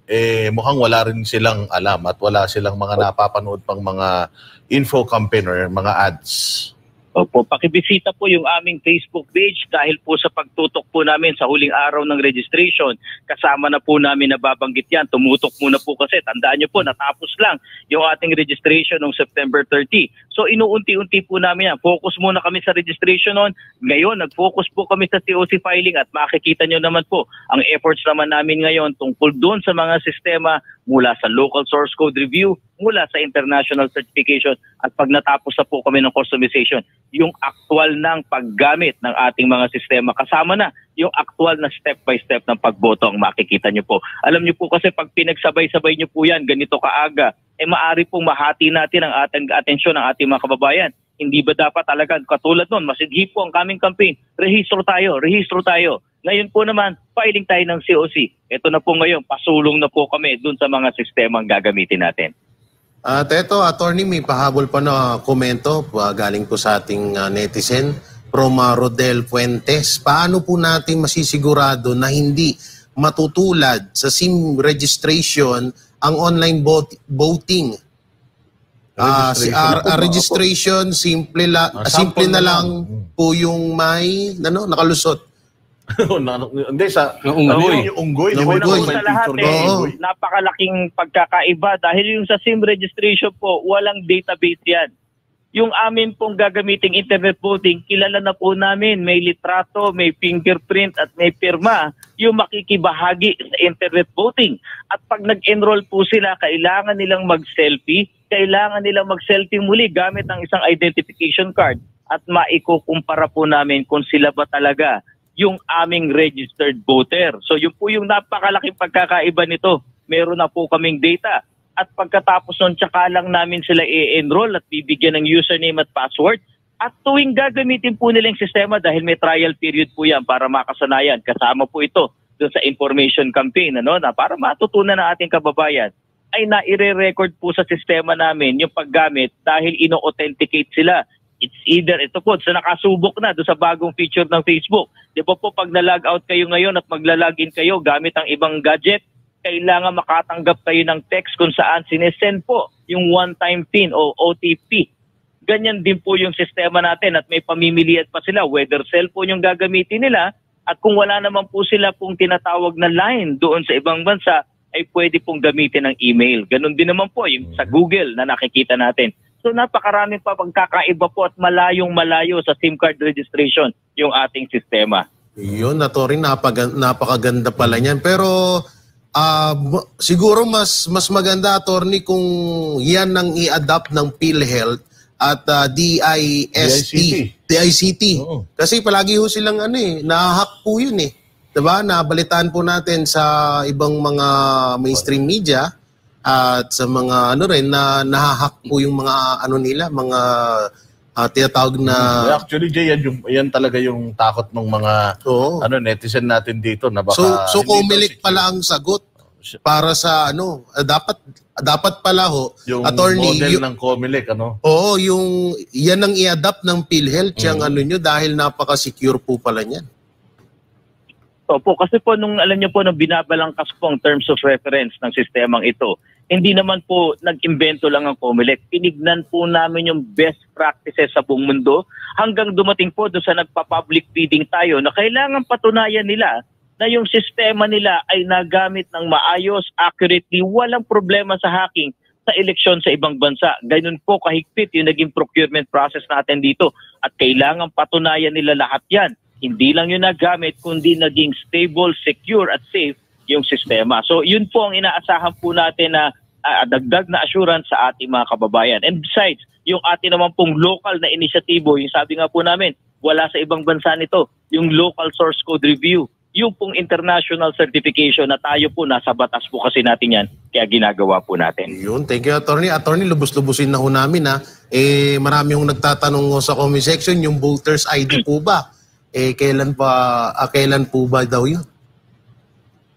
mukhang wala rin silang alam at wala silang mga napapanood pang mga info campaign or mga ads. Opo, pakibisita po yung aming Facebook page dahil po sa pagtutok po namin sa huling araw ng registration. Kasama na po namin nababanggit yan. Tumutok muna po kasi. Tandaan nyo po, natapos lang yung ating registration noong September 30. So inuunti-unti po namin yan. Focus muna kami sa registration noon. Ngayon, nag-focus po kami sa COC filing at makikita nyo naman po ang efforts naman namin ngayon tungkol doon sa mga sistema mula sa local source code review, mula sa international certification at pag natapos na po kami ng customization, yung actual ng paggamit ng ating mga sistema kasama na yung actual na step by step ng pagboto ang makikita nyo po. Alam nyo po kasi pag pinagsabay-sabay nyo po yan ganito kaaga, maari pong mahati natin ang ating atensyon ng ating mga kababayan. Hindi ba dapat talaga katulad nun, masighi po ang kaming campaign, rehistro tayo. Ngayon po naman, filing tayo ng COC. Ito na po ngayon, pasulong na po kami dun sa mga sistemang gagamitin natin. At ito, attorney, may pahabol pa na komento galing po sa ating netizen from Rodel Fuentes. Paano po natin masisigurado na hindi matutulad sa SIM registration ang online voting? Registration, simple na lang po yung may nakalusot. Hindi sa unggoy. Sa lahat napakalaking pagkakaiba dahil yung sa SIM registration po, walang database yan. Yung amin pong gagamiting internet voting, kilala na po namin, may litrato, may fingerprint at may pirma yung makikibahagi sa internet voting. At pag nag-enroll po sila, kailangan nilang mag-selfie, muli gamit ang isang identification card at maikukumpara po namin kung sila ba talaga yung aming registered voter. So yun po yung napakalaking pagkakaiba nito. Meron na po kaming data. At pagkatapos nun, tsaka lang namin sila i-enroll at bibigyan ng username at password. At tuwing gagamitin po nila yung sistema dahil may trial period po yan para makasanayan. Kasama po ito doon sa information campaign na para matutunan ng ating kababayan ay naire-record po sa sistema namin yung paggamit dahil ino-authenticate sila. It's either, ito po, sa nakasubok na doon sa bagong feature ng Facebook. Di ba po pag na-log out kayo ngayon at magla-login kayo gamit ang ibang gadget, kailangan makatanggap kayo ng text kung saan sinesend po yung one-time PIN o OTP. Ganyan din po yung sistema natin at may pamimilian pa sila whether cellphone yung gagamitin nila at kung wala naman po sila pong tinatawag na line doon sa ibang bansa ay pwede pong gamitin ng email. Ganon din naman po yung sa Google na nakikita natin. So napakaraming pa pagkakaiba po at malayong-malayo sa SIM card registration yung ating sistema. Yun, Tori, napakaganda pala niyan. Pero siguro mas maganda, attorney, kung yan ang i-adapt ng PhilHealth at DICT. Kasi palagi ho silang nahahack po yun Diba? Nabalitaan po natin sa ibang mga mainstream media at sa mga na nahahack po yung mga nila, mga tinatawag na... Actually, Jay, yan talaga yung takot ng mga netizen natin dito na baka... So Comelec pala ang sagot para sa dapat pala yung attorney, model ng Comelec, Oo, yung yan ang i-adapt ng PhilHealth yung nyo dahil napaka-secure po pala niyan. Opo, kasi po nung binabalangkas po ang terms of reference ng sistemang ito, hindi naman po nag-imbento lang ang Comelec. Tinignan po namin yung best practices sa buong mundo hanggang dumating po doon sa nagpa-public bidding tayo na kailangan patunayan nila na yung sistema nila ay nagamit ng maayos, accurately, walang problema sa hacking sa eleksyon sa ibang bansa. Ganun po kahigpit yung naging procurement process natin dito. At kailangan patunayan nila lahat yan. Hindi lang yung nagamit, kundi naging stable, secure at safe yung sistema. So yun po ang inaasahan po natin na dagdag na assurance sa ating mga kababayan. And besides, yung ating naman pong local na inisyatibo, yung sabi nga po namin, wala sa ibang bansa nito, yung local source code review, yung pong international certification na tayo po nasa batas po kasi natin yan, kaya ginagawa po natin. Yun, thank you, Attorney. Attorney, lubos-lubusin na ho namin ha. Marami hong nagtatanong sa comment section, yung voters ID po ba? Kailan po ba daw yun?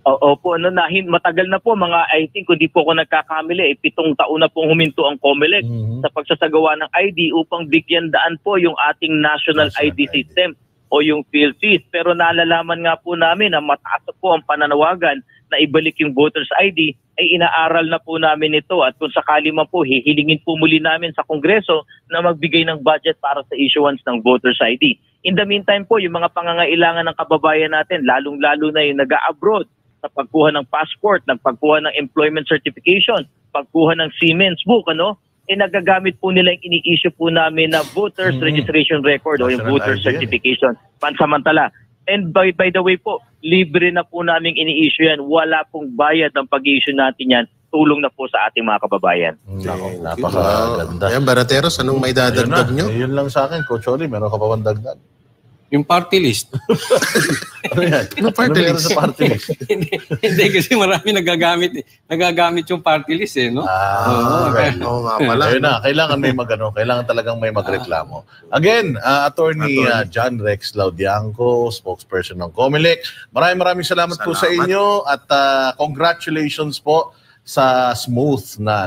Opo, matagal na po mga, I think, kung di po ako nagkakamali, 7 taon na pong huminto ang COMELEC sa pagsasagawa ng ID upang bigyan daan po yung ating national ID system o yung PhilSys. Pero nalalaman nga po namin na mataas po ang pananawagan na ibalik yung voters ID, ay inaaral na po namin ito at kung sakali man po, hihilingin po muli namin sa Kongreso na magbigay ng budget para sa issuance ng voters ID. In the meantime po, yung mga pangangailangan ng kababayan natin, lalong-lalo na yung nag-abroad, sa pagkuha ng passport, ng pagkuha ng employment certification, pagkuha ng Siemens book, nagagamit po nila yung ini-issue po namin na voters registration record o yung voters certification pansamantala. And by the way po, libre na po namin ini-issue yan. Wala pong bayad ng pag-issue natin yan. Tulong na po sa ating mga kababayan. Napakaganda. Ayan, Barateros, anong may dadagdag nyo? Yun lang sa akin, Coach Oli, meron ka pa bang dagdag? Yung party list. Ano yan? Ano party list? Sa party list? hindi kasi marami nagagamit yung party list no? Okay. Oo nga pala. Ayun na, kailangan talagang may magreklamo. Again, Attorney John Rex Laudianco, spokesperson ng COMELEC. Maraming salamat po sa inyo at congratulations po sa smooth na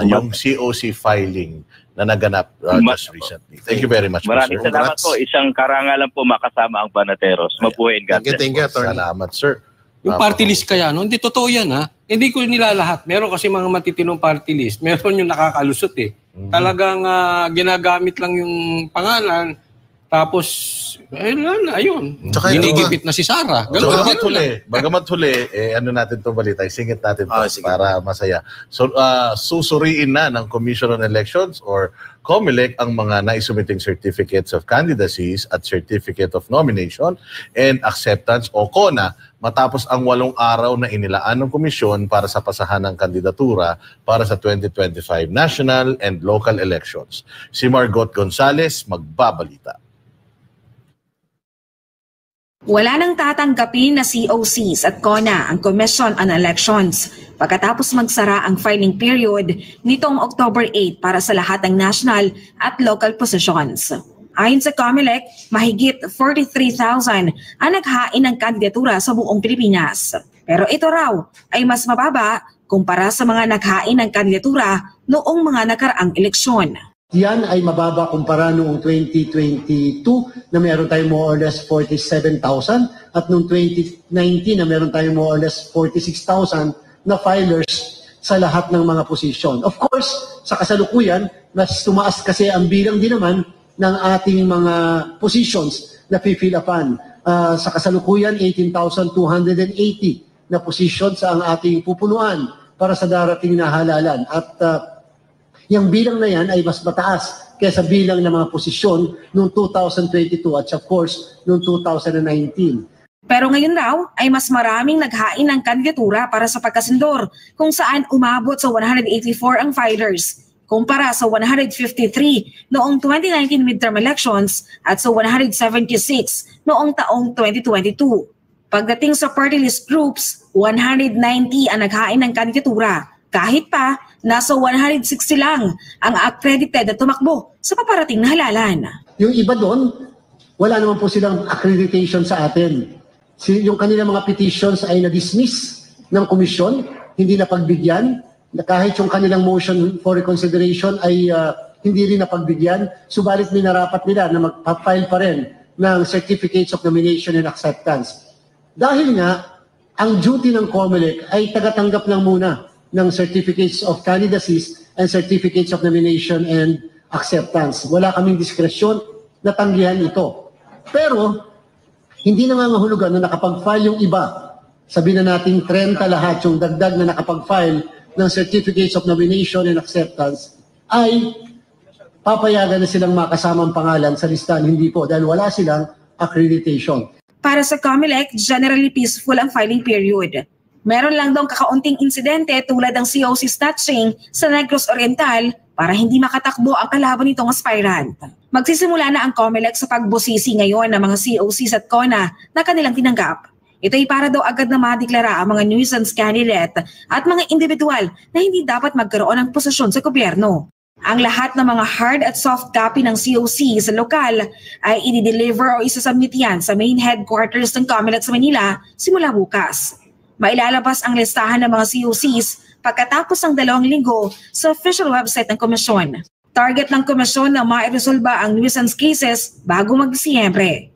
yung COC filing na naganap just recently. Thank you very much, Maraming sir. Salamat po. Isang karangalan po makasama ang Banateros. Mabuhay and God bless. Thank you, Attorney. Salamat, sir. Yung party list kaya, hindi totoo yan Hindi ko nilalahat. Meron kasi mga matitinong party list. Meron yung nakakalusot Talagang ginagamit lang yung pangalan, tapos, ayun. Ginigipit na si Sarah. Bagamat huli, natin itong balita, singit natin para masaya. So, susuriin na ng Commission on Elections or COMELEC ang mga naisumiting certificates of candidacies at certificate of nomination and acceptance o CONA matapos ang 8 araw na inilaan ng komisyon para sa pasahan ng kandidatura para sa 2025 national and local elections. Si Margot Gonzales magbabalita. Wala nang tatanggapin na COCs at CONA ang Commission on Elections pagkatapos magsara ang filing period nitong October 8 para sa lahat ng national at local positions. Ayon sa COMELEC, mahigit 43,000 ang naghain ng kandidatura sa buong Pilipinas. Pero ito raw ay mas mababa kumpara sa mga naghain ng kandidatura noong mga nakaraang eleksyon. Yan ay mababa kumpara noong 2022 na meron tayong more or less 47,000 at noong 2019 na meron tayong more or less 46,000 na filers sa lahat ng mga posisyon. Of course, sa kasalukuyan, mas tumaas kasi ang bilang din naman ng ating mga positions na fill upan. Sa kasalukuyan, 18,280 na positions ang ating pupunuan para sa darating na halalan. At yung bilang na yan ay mas mataas kaysa bilang ng mga posisyon noong 2022 at of course noong 2019. Pero ngayon raw ay mas maraming naghain ng kandidatura para sa pagkasendor kung saan umabot sa 184 ang filers kumpara sa 153 noong 2019 midterm elections at sa 176 noong taong 2022. Pagdating sa party list groups, 190 ang naghain ng kandidatura kahit pa nasa 160 lang ang accredited na tumakbo sa paparating na halalan. Yung iba doon, wala naman po silang accreditation sa atin. Yung kanilang mga petitions ay na-dismiss ng komisyon, hindi na pagbigyan. Kahit yung kanilang motion for reconsideration ay hindi rin napagbigyan, subalit minarapat nila na magpa-file pa rin ng certificates of nomination and acceptance. Dahil nga, ang duty ng COMELEC ay tagatanggap lang muna ng certificates of candidacies and certificates of nomination and acceptance. Wala kaming diskresyon na tanggihan ito. Pero, hindi nangangahulugan na nakapag-file yung iba. Sabihin na natin 30 lahat yung dagdag na nakapag-file ng certificates of nomination and acceptance, ay papayagan na silang makasamang pangalan sa listahan. Hindi po, dahil wala silang accreditation. Para sa COMELEC, generally peaceful ang filing period. Meron lang daw kakaunting insidente tulad ng COC snatching sa Negros Oriental para hindi makatakbo ang kalaban nitong aspirant. Magsisimula na ang COMELEC sa pagbusisi ngayon ng mga COCs at CONA na kanilang tinanggap. Ito ay para daw agad na madeklara ang mga nuisance candidate at mga individual na hindi dapat magkaroon ng posisyon sa gobyerno. Ang lahat ng mga hard at soft copy ng COC sa lokal ay i-deliver o isasubmit yan sa main headquarters ng COMELEC sa Manila simula bukas. Mailalabas ang listahan ng mga COCs pagkatapos ng 2 linggo sa official website ng komisyon. Target ng komisyon na mairesolba ang nuisance cases bago mag-Disyembre.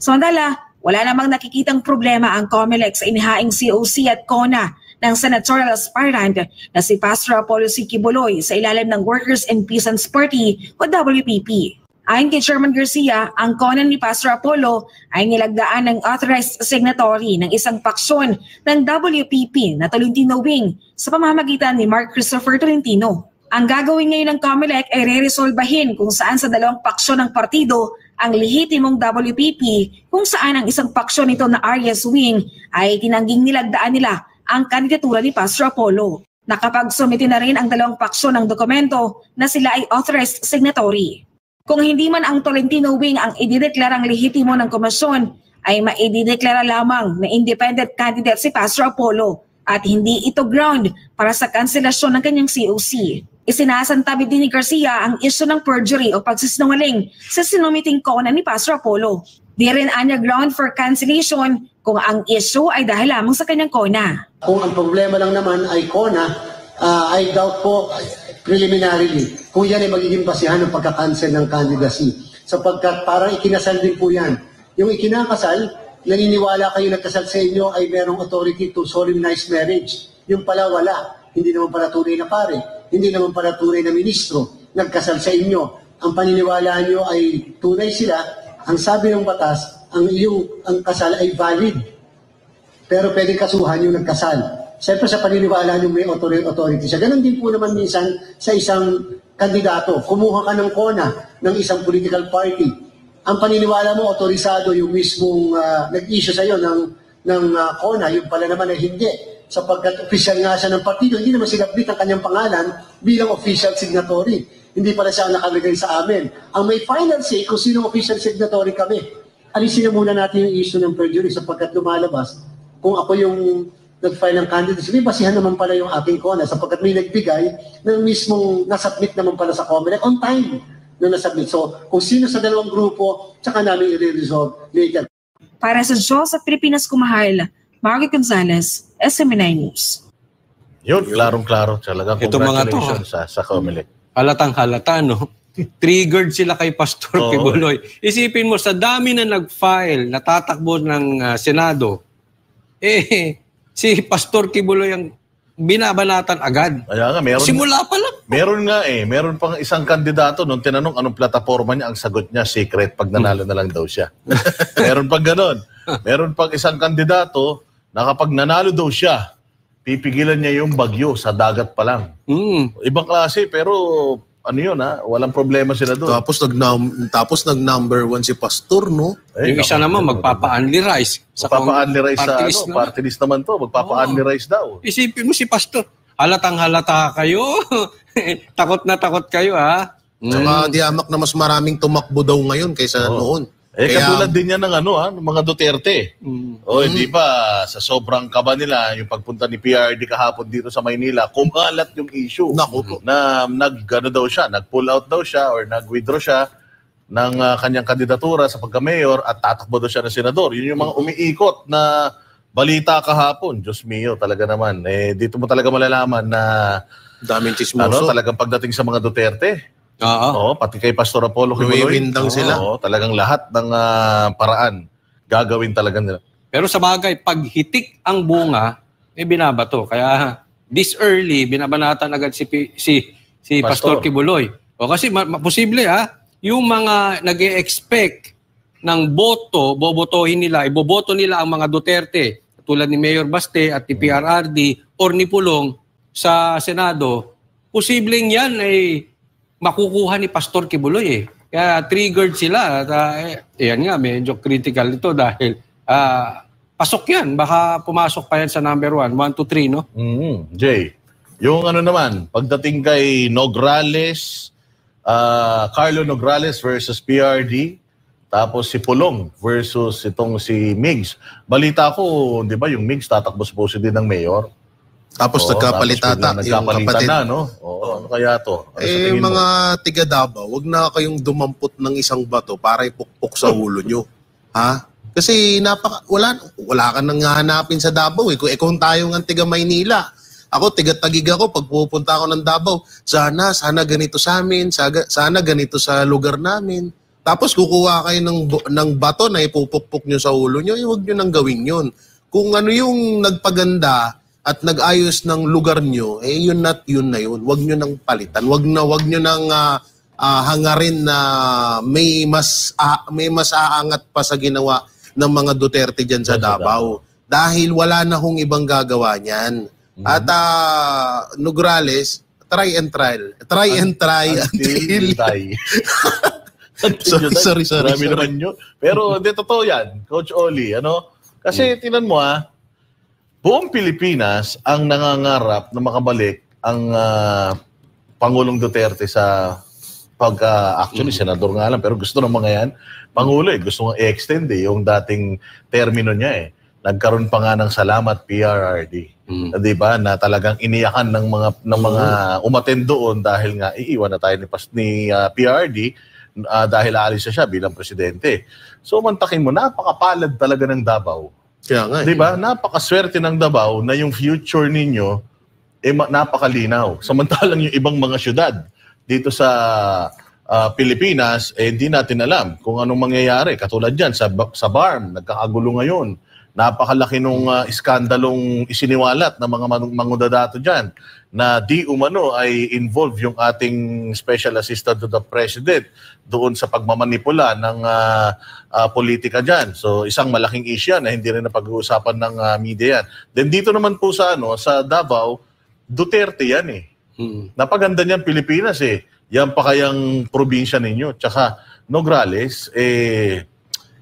Samantala, wala namang nakikitang problema ang COMELEC sa inihaing COC at CONA ng senatorial aspirant na si Pastor Apollo C. Quiboloy sa ilalim ng Workers and Peasants Party o WPP. Ayon kay Chairman Garcia, ang CONA ni Pastor Apollo ay nilagdaan ng authorized signatory ng isang paksyon ng WPP na Tolentino Wing sa pamamagitan ni Mark Christopher Tolentino. Ang gagawin ngayon ng COMELEC ay re-resolbahin kung saan sa 2 paksyon ng partido ang lehitimong WPP kung saan ang isang paksyon nito na Arias Wing ay tinangging nilagdaan nila ang kandidatura ni Pastor Apollo. Nakapagsumite na rin ang 2 paksyon ng dokumento na sila ay authorized signatory. Kung hindi man ang Tolentino Wing ang idideklarang lehitimo ng komisyon, ay maidideklara lamang na independent candidate si Pastor Apollo at hindi ito ground para sa kanselasyon ng kanyang COC. Isinasantabi din ni Garcia ang issue ng perjury o pagsisinungaling sa sinumiting CONA ni Pastor Apollo. Di rin anya ground for cancellation kung ang issue ay dahil lamang sa kanyang CONA. Kung ang problema lang naman ay CONA, I doubt po preliminarily kung yan ay magiging basihan ng pagkakancel ng candidacy. Sapagkat parang ikinasal din po yan. Yung ikinakasal, naniniwala kayo nagkasal sa inyo ay merong authority to solemnize marriage. Yung pala wala. Hindi naman pala tunay na pare. Hindi naman pala tunay na ministro. Nagkasal sa inyo. Ang paniniwala nyo ay tunay sila. Ang sabi ng batas, ang kasal ay valid. Pero pwedeng kasuhan yung nagkasal. Siyempre sa paniniwala nyo may authority siya. Ganon din po naman minsan sa isang kandidato. Kumuha ka ng CONA ng isang political party. Ang paniniwala mo, otorisado yung mismong nag-issue sa'yo ng CONA. Yung pala naman ay hindi. Sapagkat official nga siya ng partido, hindi naman sinabit ang kanyang pangalan bilang official signatory. Hindi pala siya nakalagay sa amin. Ang may final say kung sino official signatory kami. Alisin na muna natin yung issue ng perjury sapagkat lumalabas. Kung ako yung nag-file ng candidacy, may basihan naman pala yung aking CONA sapagkat may nagbigay ng mismong nasubmit naman pala sa COMELEC on time na nasubmit. So, kung sino sa 2 grupo, tsaka namin i-resolve later. Para sa Diyos at Pilipinas Kumahal, Margaret Gonzalez, SMNI News. Yun, klarong-klaro. Talagang Ito mga to, congratulations sa COMELEC. Halatang halata, no? Triggered sila kay Pastor Quiboloy. Isipin mo, sa dami na nag-file, natatakbo ng Senado, si Pastor Quiboloy ang binabanatan agad. Kaya nga, simula pa lang. Meron pang isang kandidato nung tinanong anong plataforma niya, ang sagot niya, secret, pag nanalo na lang daw siya. Meron pang ganon. Meron pang isang kandidato na kapag nanalo daw siya, pipigilan niya yung bagyo sa dagat pa lang. Ibang klase, pero ano yun walang problema sila doon. Tapos nag-number 1 si Pastor, no? Yung isa naman, magpapa-Only Rice. Magpapa-Only Rice sa party list naman to. Magpapa-Only Rice daw. Isipin mo si Pastor, halatang halata kayo. Takot na takot kayo, ha? Saka diamak na mas maraming tumakbo daw ngayon kaysa noon. Katulad din yan ng ng mga Duterte. Hindi pa sa sobrang kaba nila, yung pagpunta ni PRD kahapon dito sa Maynila, kumalat yung issue. Na nag-pull out daw siya or nag-withdraw siya ng kanyang kandidatura sa pagka-mayor at tatakbo daw siya ng senador. Yun yung mga umiikot na balita kahapon. Diyos mio, talaga naman. Dito mo talaga malalaman na daming chismoso. Talagang pagdating sa mga Duterte. Pati kay Pastor Apollo Quiboloy. Sila. Talagang lahat ng paraan gagawin talaga nila. Pero sa bagay, pag hitik ang bunga, binabato. Kaya this early, binabanatan agad si Pastor Quiboloy. Kasi posible yung mga nag-e-expect ng boto, iboboto nila ang mga Duterte, tulad ni Mayor Baste at ni PRRD or ni Pulong, sa Senado, posibleng yan ay makukuha ni Pastor Kibuloy eh. Kaya triggered sila. At, yan nga, medyo critical ito dahil pasok yan. Baka pumasok pa yan sa number 1, 1 to 3, no? Jay, yung ano naman, pagdating kay Nograles, Carlo Nograles versus PRD, tapos si Pulong versus itong si Migs. Balita ko, di ba, yung Migs tatakbo supposed din ng mayor. Tapos nagkapalitata yung kapatid. Na, no? Oo, ano kaya to? Ano mga tiga Davao, wag na kayong dumampot ng isang bato para ipukpok sa ulo nyo. Ha? Kasi wala ka nang hahanapin sa Davao eh. Kung tayo ng tiga Maynila, ako tiga Taguig ako, pag pupunta ako ng Davao, sana ganito sa amin, sana ganito sa lugar namin. Tapos kukuha kayo ng bato na ipupukpok nyo sa ulo nyo, huwag nyo nang gawin yun. Kung ano yung nagpaganda at nag-ayos ng lugar nyo, yun na yun. Huwag nyo nang palitan. Huwag nyo nang hangarin na may mas aangat pa sa ginawa ng mga Duterte dyan sa Davao. Dahil wala na hong ibang gagawa niyan. At Nograles, try and try until sorry. Marami naman yun. Pero hindi, totoo yan, Coach Oli. Ano? Kasi tinan mo buong Pilipinas ang nangangarap na makabalik ang Pangulong Duterte sa actually, senador nga lang, pero gusto ng mga yan, Pangulo gusto nga i-extend yung dating termino niya Nagkaroon pa nga ng salamat PRRD. Di ba? Na talagang iniyakan ng mga umattend doon dahil nga iiwan na tayo ni PRRD dahil aalis na siya bilang presidente. So mantakin mo, napakapalad talaga ng Davao. Kaya nga. Di ba? Napakaswerte ng Davao na yung future ninyo napakalinaw. Samantalang yung ibang mga syudad dito sa Pilipinas, hindi natin alam kung anong mangyayari. Katulad dyan, sa BARM, nagkakagulo ngayon. Napakalaki nung iskandalong isiniwalat ng mga mangudadato dyan na di umano ay involved yung ating Special Assistant to the President doon sa pagmamanipula ng politika dyan. So isang malaking issue na hindi rin napag-uusapan ng media yan. Then dito naman po sa Davao, Duterte yan Napaganda niyan Pilipinas Yan pa kayang probinsya ninyo. Tsaka Nograles,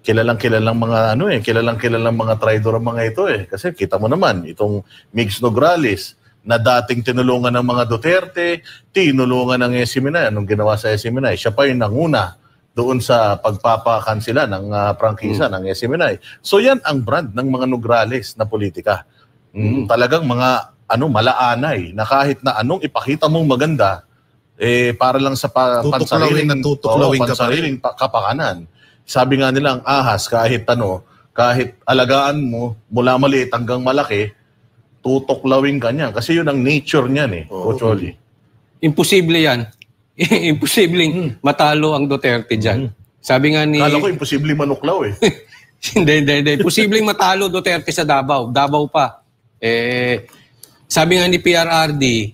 kilalang mga traidor ang mga ito Kasi kita mo naman, itong Migs Nograles na dating tinulungan ng mga Duterte, tinulungan ng SMNI. Anong ginawa sa SMNI? Siya pa yung nanguna doon sa pagpapakansila ng prangkisa ng SMNI. So yan ang brand ng mga Nograles na politika. Talagang mga malaanay na kahit na anong ipakita mong maganda, para lang sa pansariling kapakanan. Sabi nga nila, ang ahas, kahit alagaan mo, mula maliit hanggang malaki, tutuklawin ka niyan. Kasi yun ang nature niyan Coach Oli. Imposible yan. Imposibleng matalo ang Duterte dyan. Sabi nga ni... Kala ko imposibleng manuklaw Hindi. Imposibleng matalo Duterte sa Davao. Davao pa. Sabi nga ni PRRD,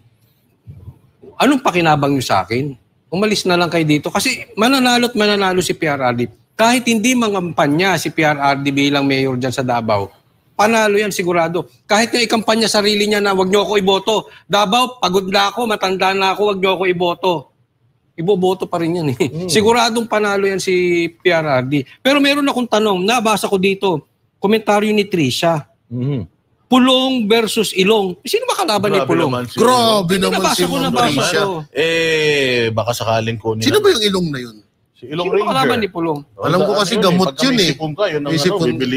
anong pakinabang nyo sa akin? Umalis na lang kayo dito. Kasi mananalo si PRRD. Kahit hindi mangampanya si PRRD bilang mayor dyan sa Davao, panalo yan sigurado. Kahit nga ikampanya sarili niya na wag nyo ako iboto. Davao, pagod na ako, matanda na ako, wag nyo ako iboto. Iboboto pa rin yan Siguradong panalo yan si PRRD. Pero meron akong tanong, nabasa ko dito, komentaryo ni Trisha. Pulong versus Ilong. Sino ba kalaban ni Pulong? Grabe naman si Trisha. Baka sakaling kunin. Sino ba yung Ilong na yun? Si Ilong Ranger. Sino kalaban ni Pulong? Alam ko kasi gamot yun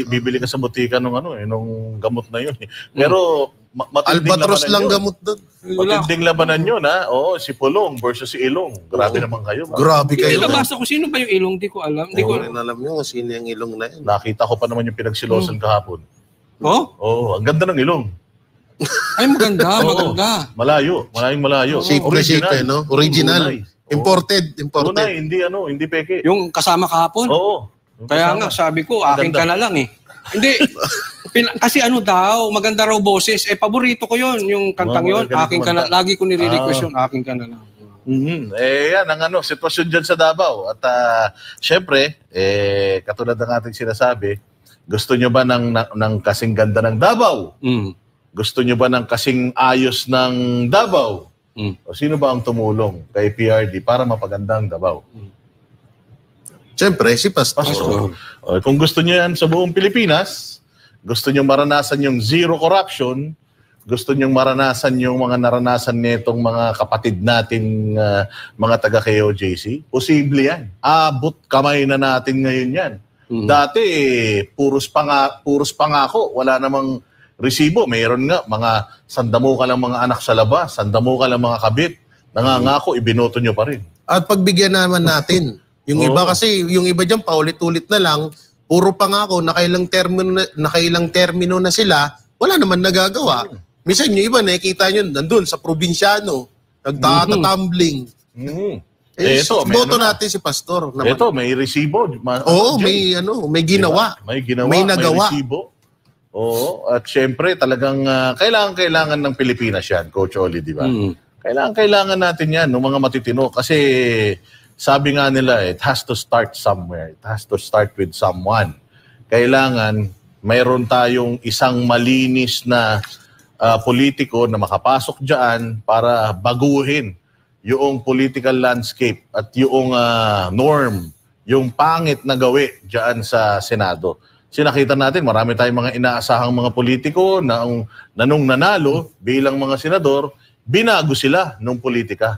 bibili ka sa butika nung gamot na yun Pero Albatros lang gamot doon. Matinding labanan yun Oo, si Pulong versus si Ilong. Grabe naman kayo. Grabe kayo. Nabasa ko sino ba yung Ilong, di ko alam. Di ko alam nyo kung sino yung Ilong na yun. Nakita ko pa naman yung pinagsilosan kahapon. Oo, ang ganda ng Ilong. Ay, maganda. Malayong-malayo. Shape no? Original. Imported. Tunay, hindi peke. Yung kasama kahapon? Oo. Kaya nga, sabi ko, akin ka na lang Hindi. Kasi maganda raw boses. Paborito ko yun, yung kantang yun. Akin ka na. Lagi ko nire-request yun, akin ka na lang. Yan ang sitwasyon dyan sa Davao. At syempre, katulad ng ating sinasabi, gusto nyo ba ng kasing ganda ng Davao? Gusto nyo ba ng kasing ayos ng Davao? O sino ba ang tumulong kay PRD para mapaganda ang Davao? Siyempre, si Pastor. O, kung gusto nyo yan sa buong Pilipinas, gusto nyo maranasan yung zero corruption, gusto nyo maranasan yung mga naranasan nitong mga kapatid natin, mga taga-KOJC, posible yan. Abot kamay na natin ngayon yan. Dati, puros pangako, wala namang resibo. Mayroon nga, mga sandamo ka lang mga anak sa labas, sandamo ka lang mga kabit, nangangako, ibinoto nyo pa rin. At pagbigyan naman natin. Yung iba kasi, yung iba dyan, paulit-ulit na lang, puro pangako, nakailang termino na sila, wala naman nagagawa. Minsan yung iba, nakikita nyo, nandun sa probinsyano, nagtatatumbling. Boto natin si Pastor. Naman. Ito, may resibo. Oo, may ginawa. Diba? May ginawa, may nagawa. May resibo. Oo, at syempre talagang kailangan ng Pilipinas yan, Coach Oli, di ba? Kailangan natin yan, ng mga matitino. Kasi sabi nga nila, it has to start somewhere. It has to start with someone. Kailangan mayroon tayong isang malinis na politiko na makapasok dyan para baguhin yung political landscape at yung norm, yung pangit na gawi dyan sa Senado. Sinakita natin, marami tayong mga inaasahang mga politiko na nung nanalo bilang mga senador, binago sila nung politika.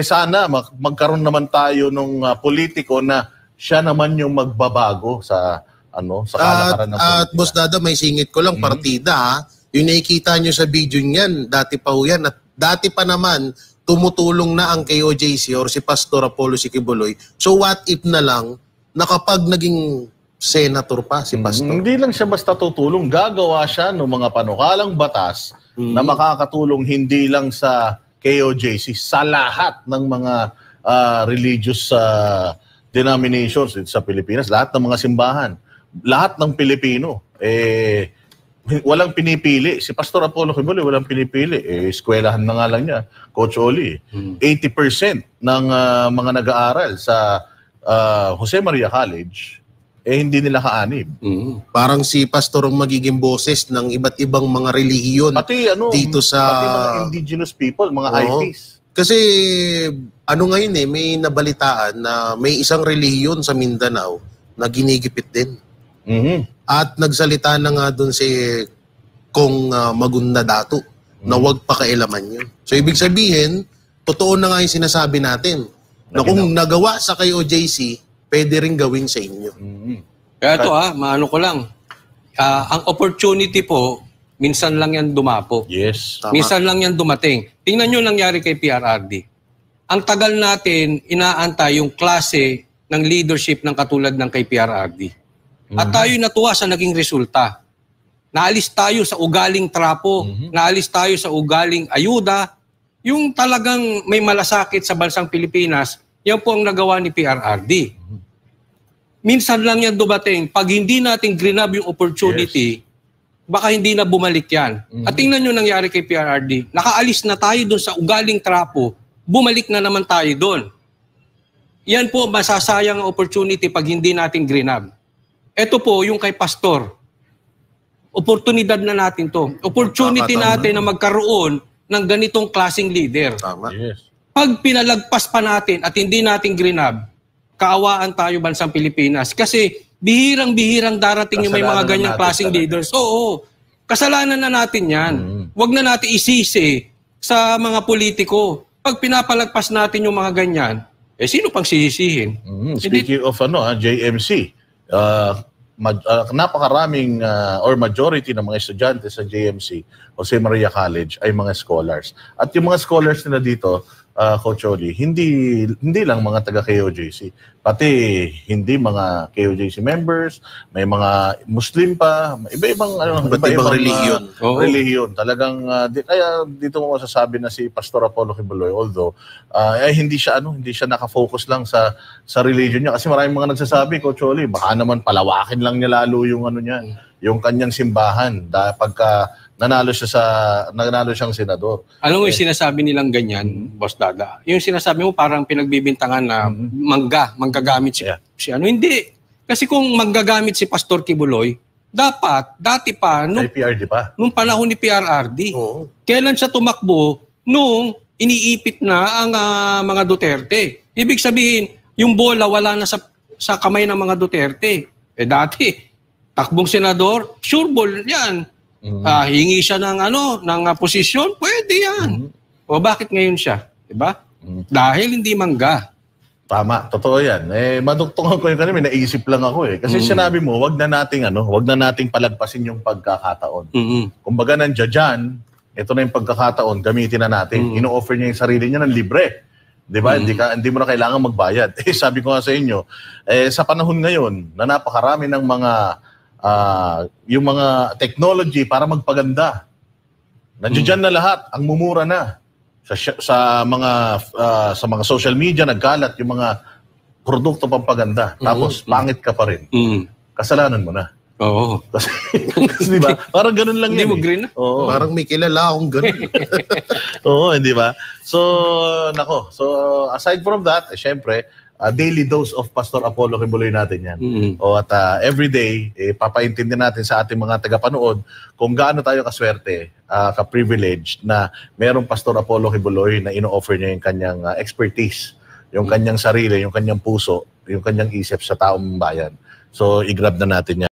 Sana magkaroon naman tayo nung politiko na siya naman yung magbabago sa kalakaran ng politika. At Boss Dada, may singit ko lang, partida ha. Yung nakikita nyo sa video niyan, dati pa ho yan. At dati pa naman, tumutulong na ang KOJC or si Pastor Apollo Kibuloy. So what if na lang, na kapag naging senator pa si Pastor? Hindi lang siya basta tutulong, gagawa siya ng mga panukalang batas na makakatulong hindi lang sa KOJC, sa lahat ng mga religious denominations sa Pilipinas, lahat ng mga simbahan, lahat ng Pilipino. Walang pinipili. Si Pastor Apollo Kibuloy walang pinipili. Eskwelahan na nga lang niya, Coach Oli. 80% ng mga nag-aaral sa Jose Maria College, hindi nila kaanib. Parang si Pastor ang magiging boses ng iba't ibang mga relihiyon dito sa... Pati mga indigenous people, mga IPs. Kasi ngayon may nabalitaan na may isang relihiyon sa Mindanao na ginigipit din. At nagsalita na nga doon si Kong Magunda Dato na huwag pakailaman yun. So ibig sabihin, totoo na nga yung sinasabi natin na kung nagawa sa KOJC, pwede rin gawin sa inyo. Kaya ito maano ko lang. Ang opportunity po, minsan lang yan dumapo. Yes. Tama. Minsan lang yan dumating. Tingnan nyo nangyari kay PRRD. Ang tagal natin inaantay yung klase ng leadership ng katulad ng kay PRRD. At tayo natuwa sa naging resulta. Naalis tayo sa ugaling trapo, naalis tayo sa ugaling ayuda. Yung talagang may malasakit sa bansang Pilipinas, yan po ang nagawa ni PRRD. Minsan lang yan dumating. Pag hindi natin grinab yung opportunity, baka hindi na bumalik yan. At tingnan nyo nangyari kay PRRD. Nakaalis na tayo doon sa ugaling trapo, bumalik na naman tayo doon. Yan po, masasayang ang opportunity pag hindi natin grinab. Ito po, yung kay Pastor. Oportunidad na natin to. Opportunity natin na magkaroon ng ganitong klaseng leader. Tama. Yes. Pag pinalagpas pa natin at hindi natin grinab, kaawaan tayo bansang Pilipinas. Kasi bihirang-bihirang darating yung may mga ganyang klaseng leaders. Oo, kasalanan na natin yan. Huwag na natin isisi sa mga politiko. Pag pinapalagpas natin yung mga ganyan, sino pang sisisihin? Speaking of JMC, napakaraming or majority ng mga estudyante sa JMC, Jose Maria College, ay mga scholars. At yung mga scholars nila dito, Coach Oli, hindi lang mga taga-KOJC, pati hindi mga KOJC members, may mga Muslim pa, iba-ibang relihiyon. Relihiyon. Talagang kaya dito mo masasabi na si Pastor Apollo Kibuloy, although hindi siya naka-focus lang sa religion niya, kasi maraming mga nagsasabi, Coach Oli, baka naman palawakin lang niya lalo yung yung kanyang simbahan pagka nanalo siyang senador. Alam mo yung sinasabi nilang ganyan, Boss Dada? Yung sinasabi mo parang pinagbibintangan na manggagamit si ano. Hindi. Kasi kung manggagamit si Pastor Kibuloy, dapat, dati pa, nung IPRD pa. nung panahon ni PRRD. Oo. Kailan siya tumakbo? Nung iniipit na ang mga Duterte. Ibig sabihin, yung bola wala na sa kamay ng mga Duterte. Dati, takbong senador, sure ball yan. Hingi siya ng posisyon, pwede yan. O bakit ngayon siya? Diba? Dahil hindi mangga. Tama, totoo yan. Madugtungan ko yung kanina, may naisip lang ako Kasi sinabi mo, wag na nating palagpasin yung pagkakataon. Kumbaga nandiyan dyan, ito na yung pagkakataon, gamitin na natin. Ino-offer niya yung sarili niya ng libre. Di ba? Hindi mo na kailangan magbayad. Sabi ko nga sa inyo, sa panahon ngayon, na napakarami ng yung mga technology para magpaganda. Nandiyan dyan na lahat, ang mumura na. Sa mga social media nagkalat yung mga produkto pampaganda. Tapos pangit ka pa rin. Kasalanan mo na. Oo. Kasi di ba? Parang ganun lang Hindi yan. mo green na? Oo. Parang may kilala akong ganun. Oo, hindi ba? So, aside from that, syempre, daily dose of Pastor Apollo Kibuloy natin yan. At everyday, papaintindi natin sa ating mga tagapanood kung gaano tayo kaswerte, ka-privilege na merong Pastor Apollo Kibuloy na ino-offer niya yung kanyang expertise, yung kanyang sarili, yung kanyang puso, yung kanyang isip sa taong bayan. So, i-grab na natin yan.